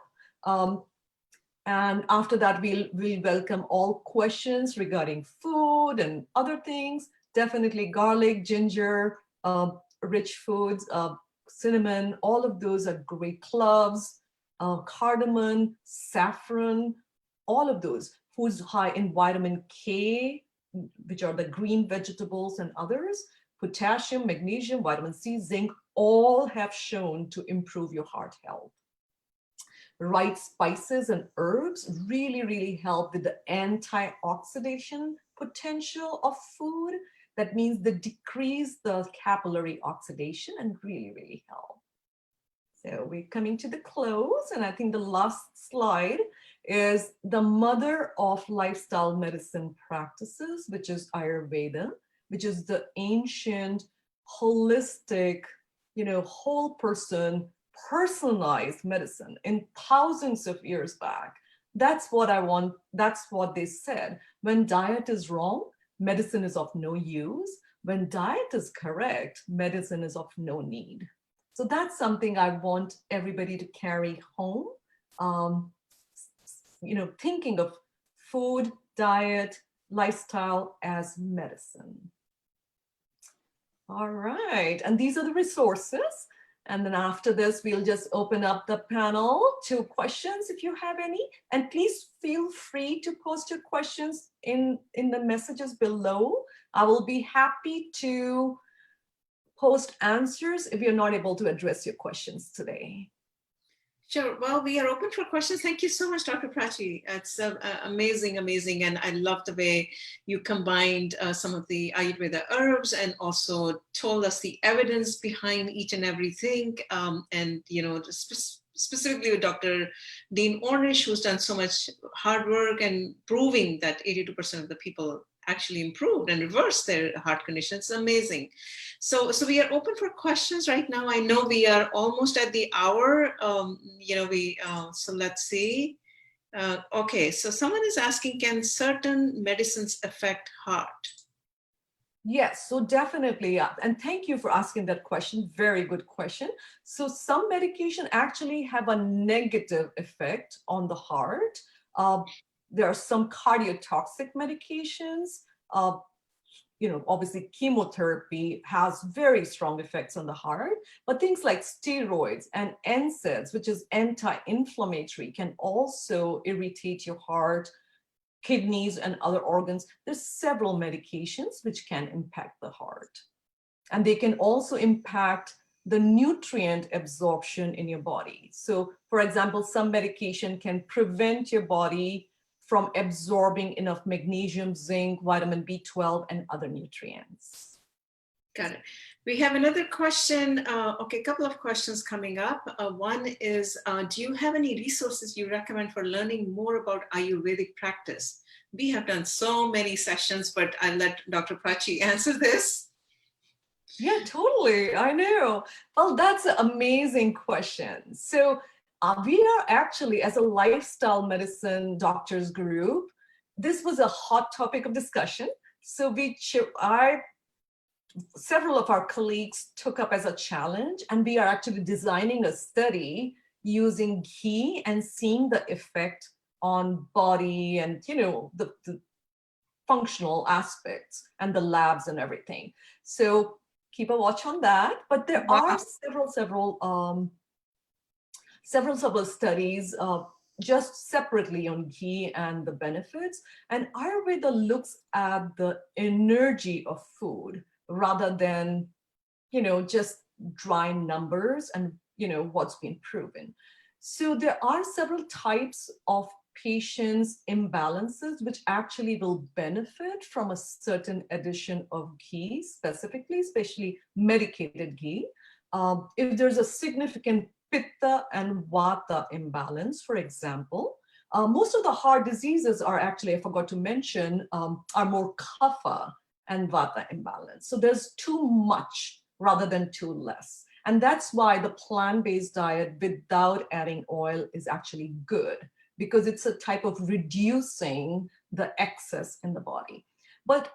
And after that, we'll welcome all questions regarding food and other things. Definitely garlic, ginger, rich foods, cinnamon, all of those are great. Cloves, cardamom, saffron, all of those. Foods high in vitamin K, which are the green vegetables and others, potassium, magnesium, vitamin C, zinc, all have shown to improve your heart health. Right spices and herbs really, really help with the antioxidation potential of food. That means they decrease the capillary oxidation and really, really help. So we're coming to the close, and I think the last slide is the mother of lifestyle medicine practices, which is Ayurveda, which is the ancient, holistic, whole person, personalized medicine in thousands of years back. That's what I want. That's what they said. When diet is wrong, medicine is of no use. When diet is correct, medicine is of no need. So that's something I want everybody to carry home. Thinking of food, diet, lifestyle as medicine. All right, and these are the resources. And then after this, we'll just open up the panel to questions if you have any. And please feel free to post your questions in the messages below. I will be happy to post answers if you're not able to address your questions today. Sure. Well, we are open for questions. Thank you so much, Dr. Prachi. It's amazing, amazing. And I love the way you combined some of the Ayurveda herbs and also told us the evidence behind each and everything. And, specifically with Dr. Dean Ornish, who's done so much hard work and proving that 82% of the people actually improved and reversed their heart condition. It's amazing. So we are open for questions right now. I know we are almost at the hour. So let's see. Okay, so someone is asking, can certain medicines affect heart? Yes, so definitely. Yeah. And thank you for asking that question. Very good question. So some medication actually have a negative effect on the heart. There are some cardiotoxic medications. Obviously chemotherapy has very strong effects on the heart, but things like steroids and NSAIDs, which is anti-inflammatory, can also irritate your heart, kidneys, and other organs. There's several medications which can impact the heart. And they can also impact the nutrient absorption in your body. So for example, some medication can prevent your body from absorbing enough magnesium, zinc, vitamin B12, and other nutrients. Got it. We have another question. Okay, a couple of questions coming up. One is, do you have any resources you recommend for learning more about Ayurvedic practice? We have done so many sessions, but I'll let Dr. Prachi answer this. Yeah, totally. I know. Well, that's an amazing question. So we are actually, as a lifestyle medicine doctors group, this was a hot topic of discussion. So several of our colleagues took up as a challenge, and we are actually designing a study using ghee and seeing the effect on body and, the functional aspects and the labs and everything. So keep a watch on that. But there are several studies just separately on ghee and the benefits. And Ayurveda looks at the energy of food rather than, just dry numbers and, what's been proven. So there are several types of patients' imbalances which actually will benefit from a certain addition of ghee, especially medicated ghee. If there's a significant pitta and vata imbalance, for example, most of the heart diseases are actually, I forgot to mention, are more kapha and vata imbalance. So there's too much rather than too less. And that's why the plant-based diet without adding oil is actually good, because it's a type of reducing the excess in the body. But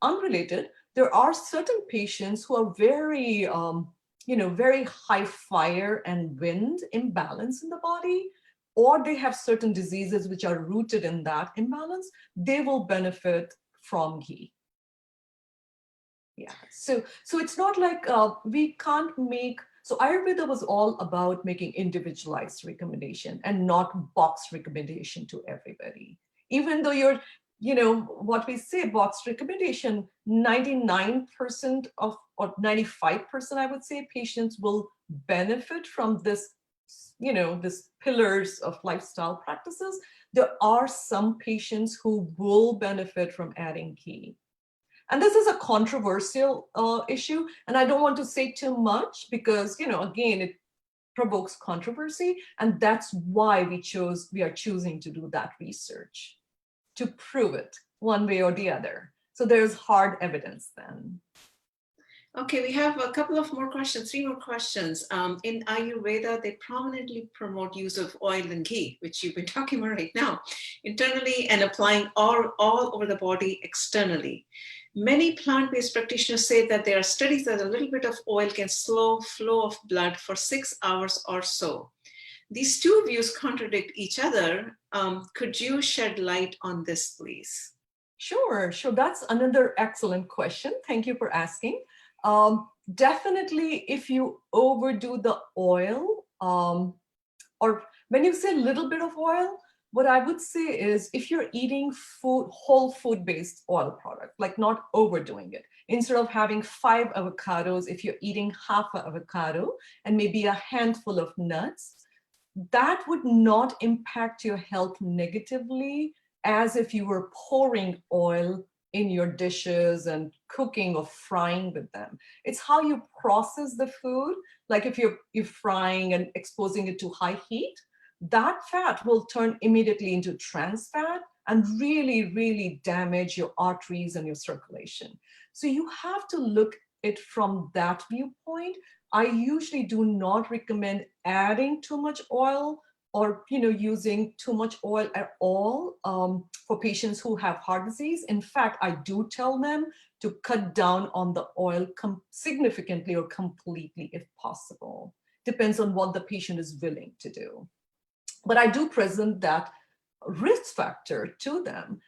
unrelated, there are certain patients who are very, very high fire and wind imbalance in the body, or they have certain diseases which are rooted in that imbalance. They will benefit from ghee. Yeah, so it's not like we can't make, so Ayurveda was all about making individualized recommendation and not box recommendation to everybody. Even though you're, what we say, box recommendation, 99% of, or 95%, I would say, patients will benefit from this, this pillars of lifestyle practices. There are some patients who will benefit from adding ghee. And this is a controversial issue, and I don't want to say too much because, again, it provokes controversy, and that's why we are choosing to do that research, to prove it one way or the other. So there's hard evidence then. Okay, we have a couple of more questions, three more questions. In Ayurveda, they prominently promote use of oil and ghee, which you've been talking about right now, internally and applying all over the body externally. Many plant-based practitioners say that there are studies that a little bit of oil can slow flow of blood for 6 hours or so. These two views contradict each other. Could you shed light on this, please? Sure. That's another excellent question. Thank you for asking. Definitely, if you overdo the oil, or when you say a little bit of oil, what I would say is if you're eating food, whole food-based oil product, like not overdoing it, instead of having 5 avocados, if you're eating half an avocado and maybe a handful of nuts, that would not impact your health negatively as if you were pouring oil in your dishes and cooking or frying with them. It's how you process the food. Like if you're frying and exposing it to high heat, that fat will turn immediately into trans fat and really, really damage your arteries and your circulation. So you have to look it from that viewpoint. I usually do not recommend adding too much oil or using too much oil at all for patients who have heart disease. In fact, I do tell them to cut down on the oil significantly or completely if possible. Depends on what the patient is willing to do. But I do present that risk factor to them.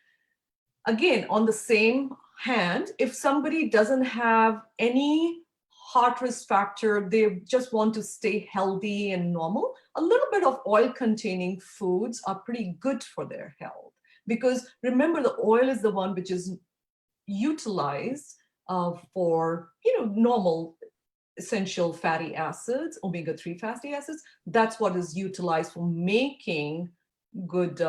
Again, on the same hand, if somebody doesn't have any heart risk factor, they just want to stay healthy and normal, a little bit of oil containing foods are pretty good for their health. Because remember, the oil is the one which is utilized for normal essential fatty acids, omega-3 fatty acids. That's what is utilized for making good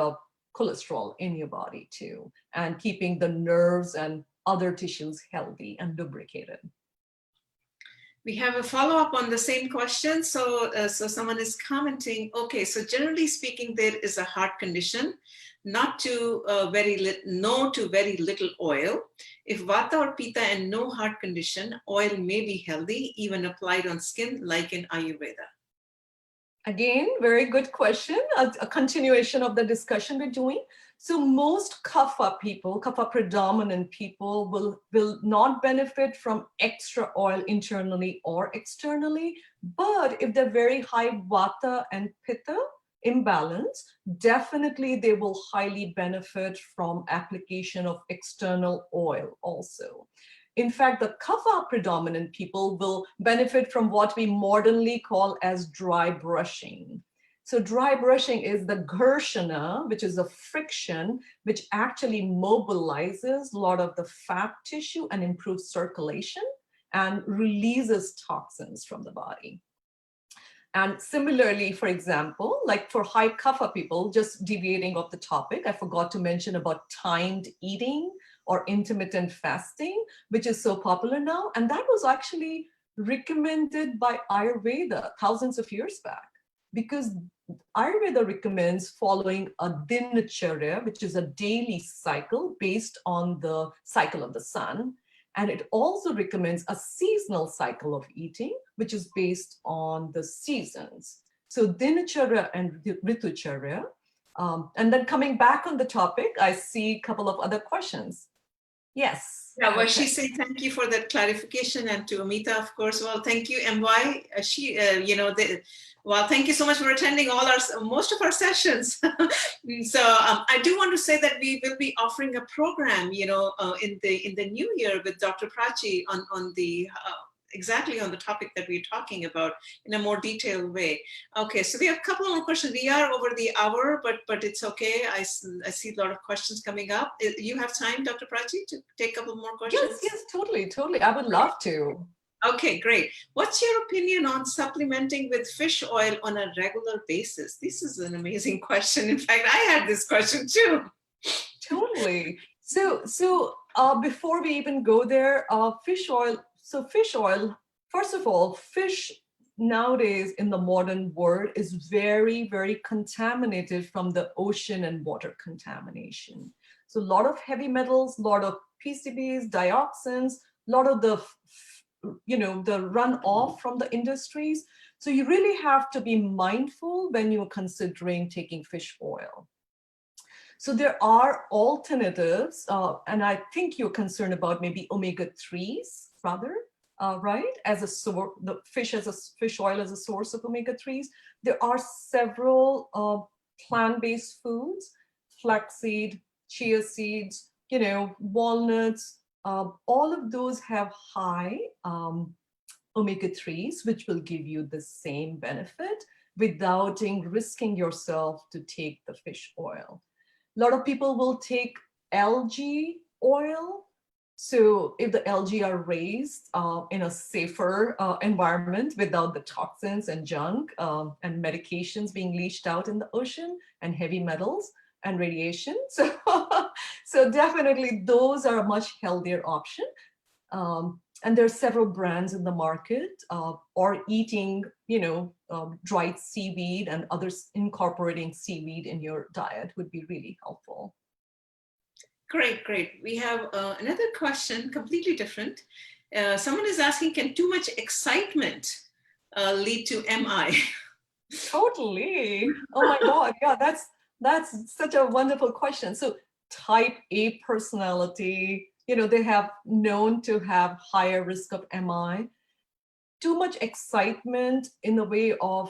cholesterol in your body too, and keeping the nerves and other tissues healthy and lubricated. We have a follow-up on the same question. So someone is commenting, okay, so generally speaking, there is a heart condition, no to very little oil. If vata or pitta and no heart condition, oil may be healthy, even applied on skin, like in Ayurveda. Again, very good question, a continuation of the discussion we're doing. So most kapha people, kapha predominant people will not benefit from extra oil internally or externally, but if they're very high vata and pitta imbalance, definitely they will highly benefit from application of external oil also. In fact, the kapha predominant people will benefit from what we modernly call as dry brushing. So dry brushing is the gharshana, which is a friction, which actually mobilizes a lot of the fat tissue and improves circulation and releases toxins from the body. And similarly, for example, like for high kapha people, just deviating off the topic, I forgot to mention about timed eating or intermittent fasting, which is so popular now. And that was actually recommended by Ayurveda thousands of years back, because Ayurveda recommends following a dinacharya, which is a daily cycle based on the cycle of the sun. And it also recommends a seasonal cycle of eating, which is based on the seasons. So dinacharya and ritucharya. And then coming back on the topic, I see a couple of other questions. Yes. Yeah, well, she's saying thank you for that clarification, and to Amita, of course. Well, thank you, MY. Well, thank you so much for attending most of our sessions. So I do want to say that we will be offering a program, in the new year with Dr. Prachi on the exactly on the topic that we're talking about in a more detailed way. Okay, so we have a couple more questions. We are over the hour, but it's okay. I see a lot of questions coming up. You have time, Dr. Prachi, to take a couple more questions? Yes, totally. I would love to. Okay, great. What's your opinion on supplementing with fish oil on a regular basis? This is an amazing question. In fact, I had this question too. Totally. So before we even go there, fish oil. So fish oil, first of all, fish nowadays in the modern world is very, very contaminated from the ocean and water contamination. So a lot of heavy metals, a lot of PCBs, dioxins, a lot of the the runoff from the industries. So you really have to be mindful when you're considering taking fish oil. So there are alternatives, and I think you're concerned about maybe omega-3s rather, right? As a source, the fish oil as a source of omega-3s. There are several plant-based foods, flaxseed, chia seeds, walnuts. All of those have high omega-3s, which will give you the same benefit without risking yourself to take the fish oil. A lot of people will take algae oil. So if the algae are raised in a safer environment without the toxins and junk and medications being leached out in the ocean and heavy metals and radiation. So definitely those are a much healthier option. And there are several brands in the market, or eating, dried seaweed and others incorporating seaweed in your diet would be really helpful. Great, great. We have another question, completely different. Someone is asking, can too much excitement lead to MI? Totally. Oh my God. Yeah, that's such a wonderful question. So type A personality, they have known to have higher risk of MI. Too much excitement in the way of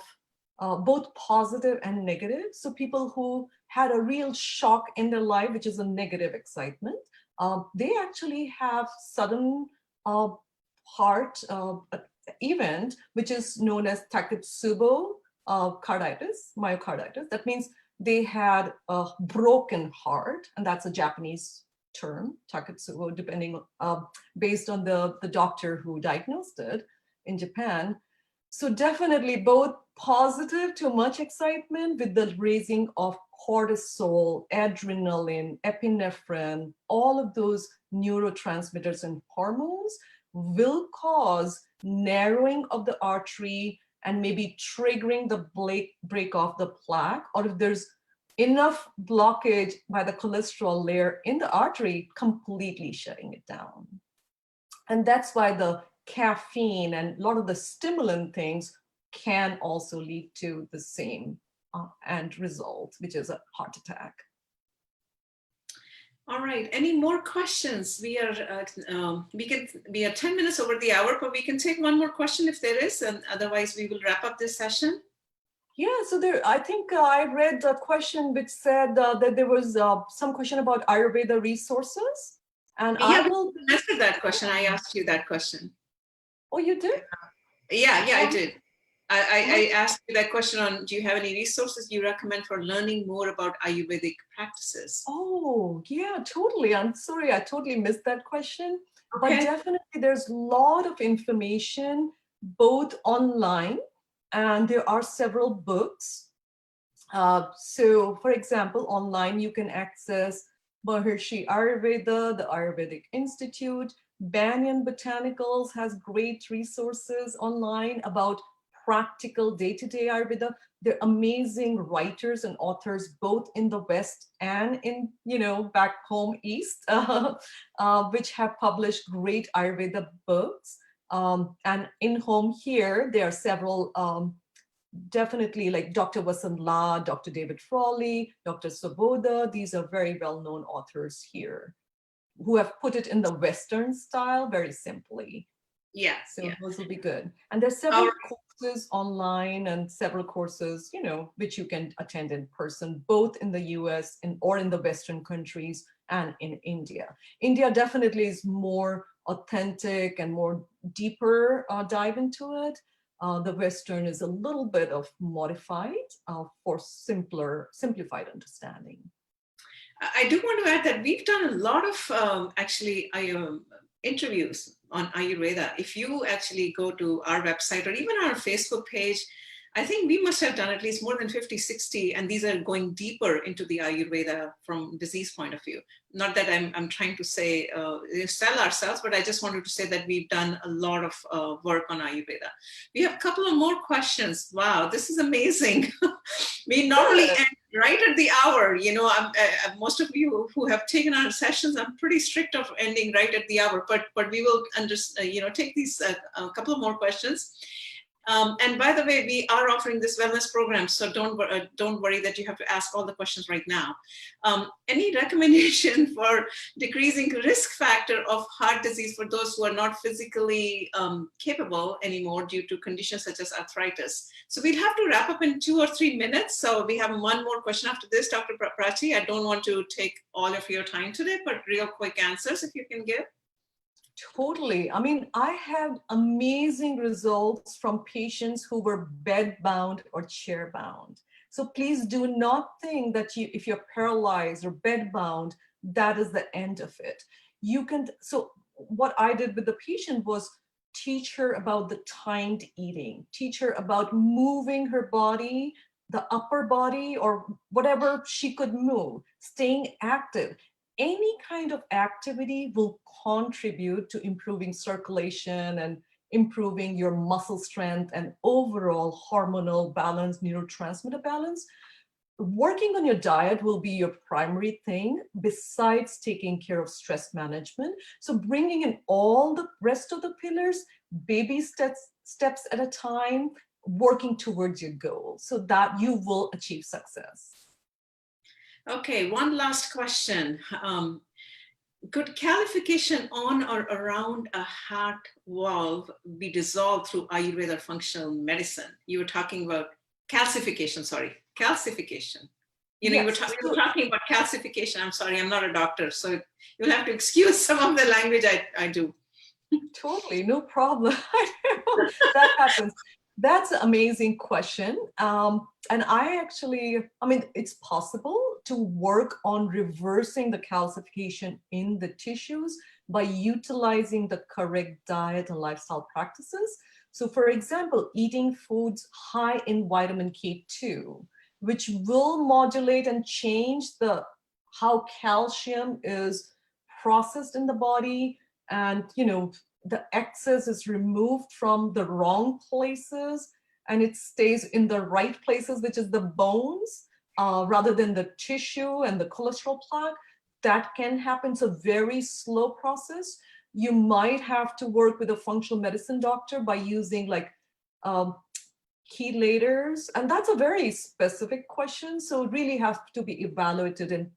both positive and negative. So people who had a real shock in their life, which is a negative excitement, they actually have sudden heart event, which is known as Takotsubo carditis, myocarditis. That means they had a broken heart, and that's a Japanese term, Takotsubo, depending based on the doctor who diagnosed it in Japan. So definitely both positive, too much excitement with the raising of cortisol, adrenaline, epinephrine, all of those neurotransmitters and hormones will cause narrowing of the artery and maybe triggering the break off the plaque, or if there's enough blockage by the cholesterol layer in the artery, completely shutting it down. And that's why the caffeine and a lot of the stimulant things can also lead to the same end result, which is a heart attack. All right. Any more questions? We are 10 minutes over the hour, but we can take one more question if there is, and otherwise we will wrap up this session. Yeah. So I think I read a question which said that there was some question about Ayurveda resources, and yeah, I will answer that question. I asked you that question. Oh, you did? Yeah, I did. I asked you that question on, do you have any resources you recommend for learning more about Ayurvedic practices? Oh, yeah, totally. I'm sorry, I totally missed that question. Okay. But definitely there's a lot of information, both online, and there are several books. So for example, online you can access Maharishi Ayurveda, the Ayurvedic Institute. Banyan Botanicals has great resources online about practical day-to-day Ayurveda. They're amazing writers and authors, both in the West and in, back home East, which have published great Ayurveda books. And in home here, there are several, definitely like Dr. Vasant La, Dr. David Frawley, Dr. Saboda. These are very well-known authors here who have put it in the Western style very simply. Yeah. So those will be good. And there's several courses online and several courses, which you can attend in person, both in the US or in the Western countries and in India. India definitely is more authentic and more deeper dive into it. The Western is a little bit of modified for simplified understanding. I do want to add that we've done a lot of interviews on Ayurveda. If you actually go to our website or even our Facebook page, I think we must have done at least more than 50, 60, and these are going deeper into the Ayurveda from disease point of view. Not that I'm trying to say sell ourselves, but I just wanted to say that we've done a lot of work on Ayurveda. We have a couple of more questions. Wow, this is amazing. We normally end right at the hour. Most of you who have taken our sessions, I'm pretty strict of ending right at the hour, but we will take these a couple of more questions. And by the way, we are offering this wellness program, so don't worry that you have to ask all the questions right now. Any recommendation for decreasing risk factor of heart disease for those who are not physically capable anymore due to conditions such as arthritis? So we'll have to wrap up in 2 or 3 minutes. So we have one more question after this, Dr. Prachi. I don't want to take all of your time today, but real quick answers if you can give. Totally. I mean, I had amazing results from patients who were bed-bound or chair-bound. So please do not think that if you're paralyzed or bed-bound, that is the end of it. So what I did with the patient was teach her about the timed eating, teach her about moving her body, the upper body or whatever she could move, staying active. Any kind of activity will contribute to improving circulation and improving your muscle strength and overall hormonal balance, neurotransmitter balance. Working on your diet will be your primary thing besides taking care of stress management. So bringing in all the rest of the pillars, baby steps at a time, working towards your goal so that you will achieve success. Okay, one last question. Could calcification on or around a heart valve be dissolved through Ayurveda functional medicine? You were talking about calcification. You Yes. were talking about calcification. I'm sorry, I'm not a doctor, so you'll have to excuse some of the language I do. Totally, no problem. That happens. That's an amazing question. And it's possible to work on reversing the calcification in the tissues by utilizing the correct diet and lifestyle practices. So for example, eating foods high in vitamin K2, which will modulate and change how calcium is processed in the body, and the excess is removed from the wrong places and it stays in the right places, which is the bones, rather than the tissue and the cholesterol plaque. That can happen. It's a very slow process. You might have to work with a functional medicine doctor by using chelators, and that's a very specific question, so it really has to be evaluated in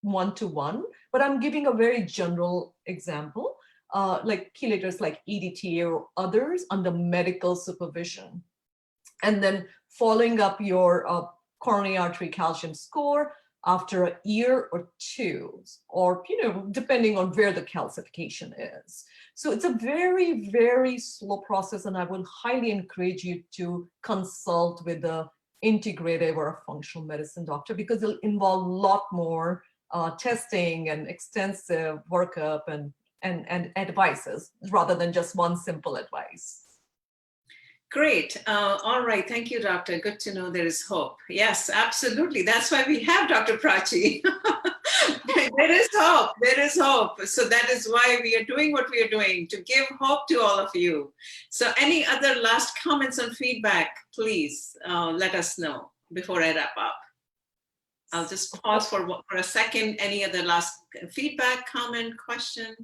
one-to-one. But I'm giving a very general example. Like chelators like EDTA or others under medical supervision. And then following up your coronary artery calcium score after a year or two, or depending on where the calcification is. So it's a very, very slow process, and I will highly encourage you to consult with an integrative or a functional medicine doctor, because it'll involve a lot more testing and extensive workup and advices rather than just one simple advice. Great. All right. Thank you, doctor. Good to know there is hope. Yes, absolutely. That's why we have Dr. Prachi. There is hope. There is hope. So that is why we are doing what we are doing, to give hope to all of you. So any other last comments and feedback, please let us know before I wrap up. I'll just pause for a second. Any other last feedback, comment, question?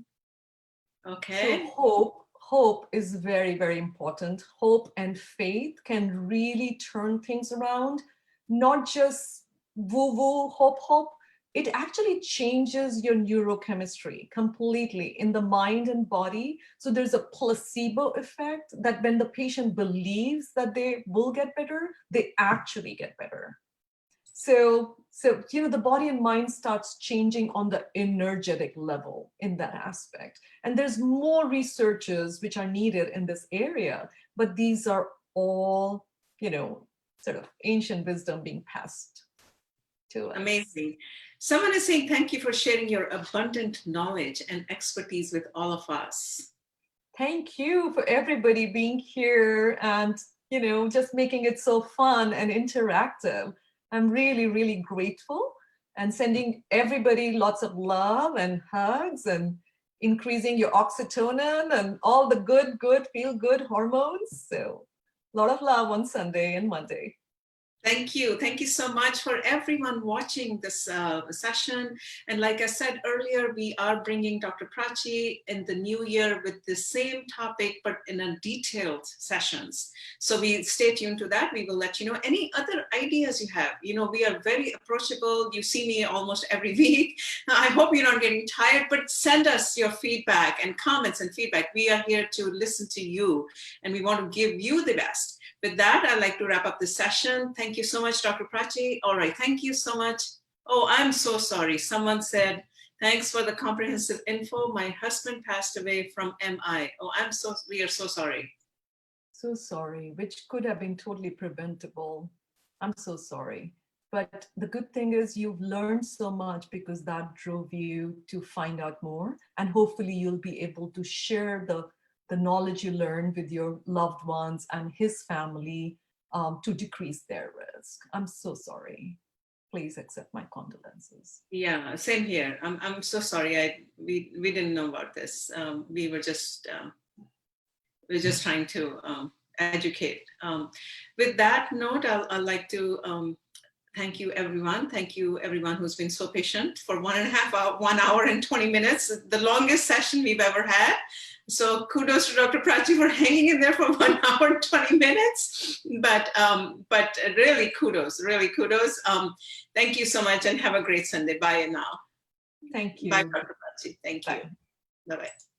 Okay. So hope is very, very important. Hope and faith can really turn things around. Not just woo-woo, hope. It actually changes your neurochemistry completely in the mind and body. So there's a placebo effect that when the patient believes that they will get better, they actually get better. So the body and mind starts changing on the energetic level in that aspect. And there's more researches which are needed in this area, but these are all, sort of ancient wisdom being passed to us. Amazing. Someone is saying, thank you for sharing your abundant knowledge and expertise with all of us. Thank you for everybody being here and, just making it so fun and interactive. I'm really, really grateful, and sending everybody lots of love and hugs and increasing your oxytocin and all the good, feel-good hormones. So a lot of love on Sunday and Monday. Thank you. Thank you so much for everyone watching this session. And like I said earlier, we are bringing Dr. Prachi in the new year with the same topic, but in a detailed sessions. So we stay tuned to that. We will let you know any other ideas you have. You know, we are very approachable. You see me almost every week. I hope you're not getting tired, but send us your feedback and comments and feedback. We are here to listen to you, and we want to give you the best. With that, I'd like to wrap up this session. Thank you so much, Dr. Prachi. All right, thank you so much. Oh, I'm so sorry. Someone said, thanks for the comprehensive info. My husband passed away from MI. Oh, we are so sorry. So sorry, which could have been totally preventable. I'm so sorry. But the good thing is you've learned so much because that drove you to find out more. And hopefully you'll be able to share the knowledge you learned with your loved ones and his family to decrease their risk. I'm so sorry. Please accept my condolences. Yeah, same here. I'm so sorry. We didn't know about this. We were just trying to educate. With that note, I'd like to thank you, everyone. Thank you, everyone who's been so patient for 1 hour and 20 minutes, the longest session we've ever had. So kudos to Dr. Prachi for hanging in there for 1 hour and 20 minutes. But really kudos, really kudos. Thank you so much and have a great Sunday. Bye now. Thank you. Bye, Dr. Prachi. Thank you. Bye. Bye-bye.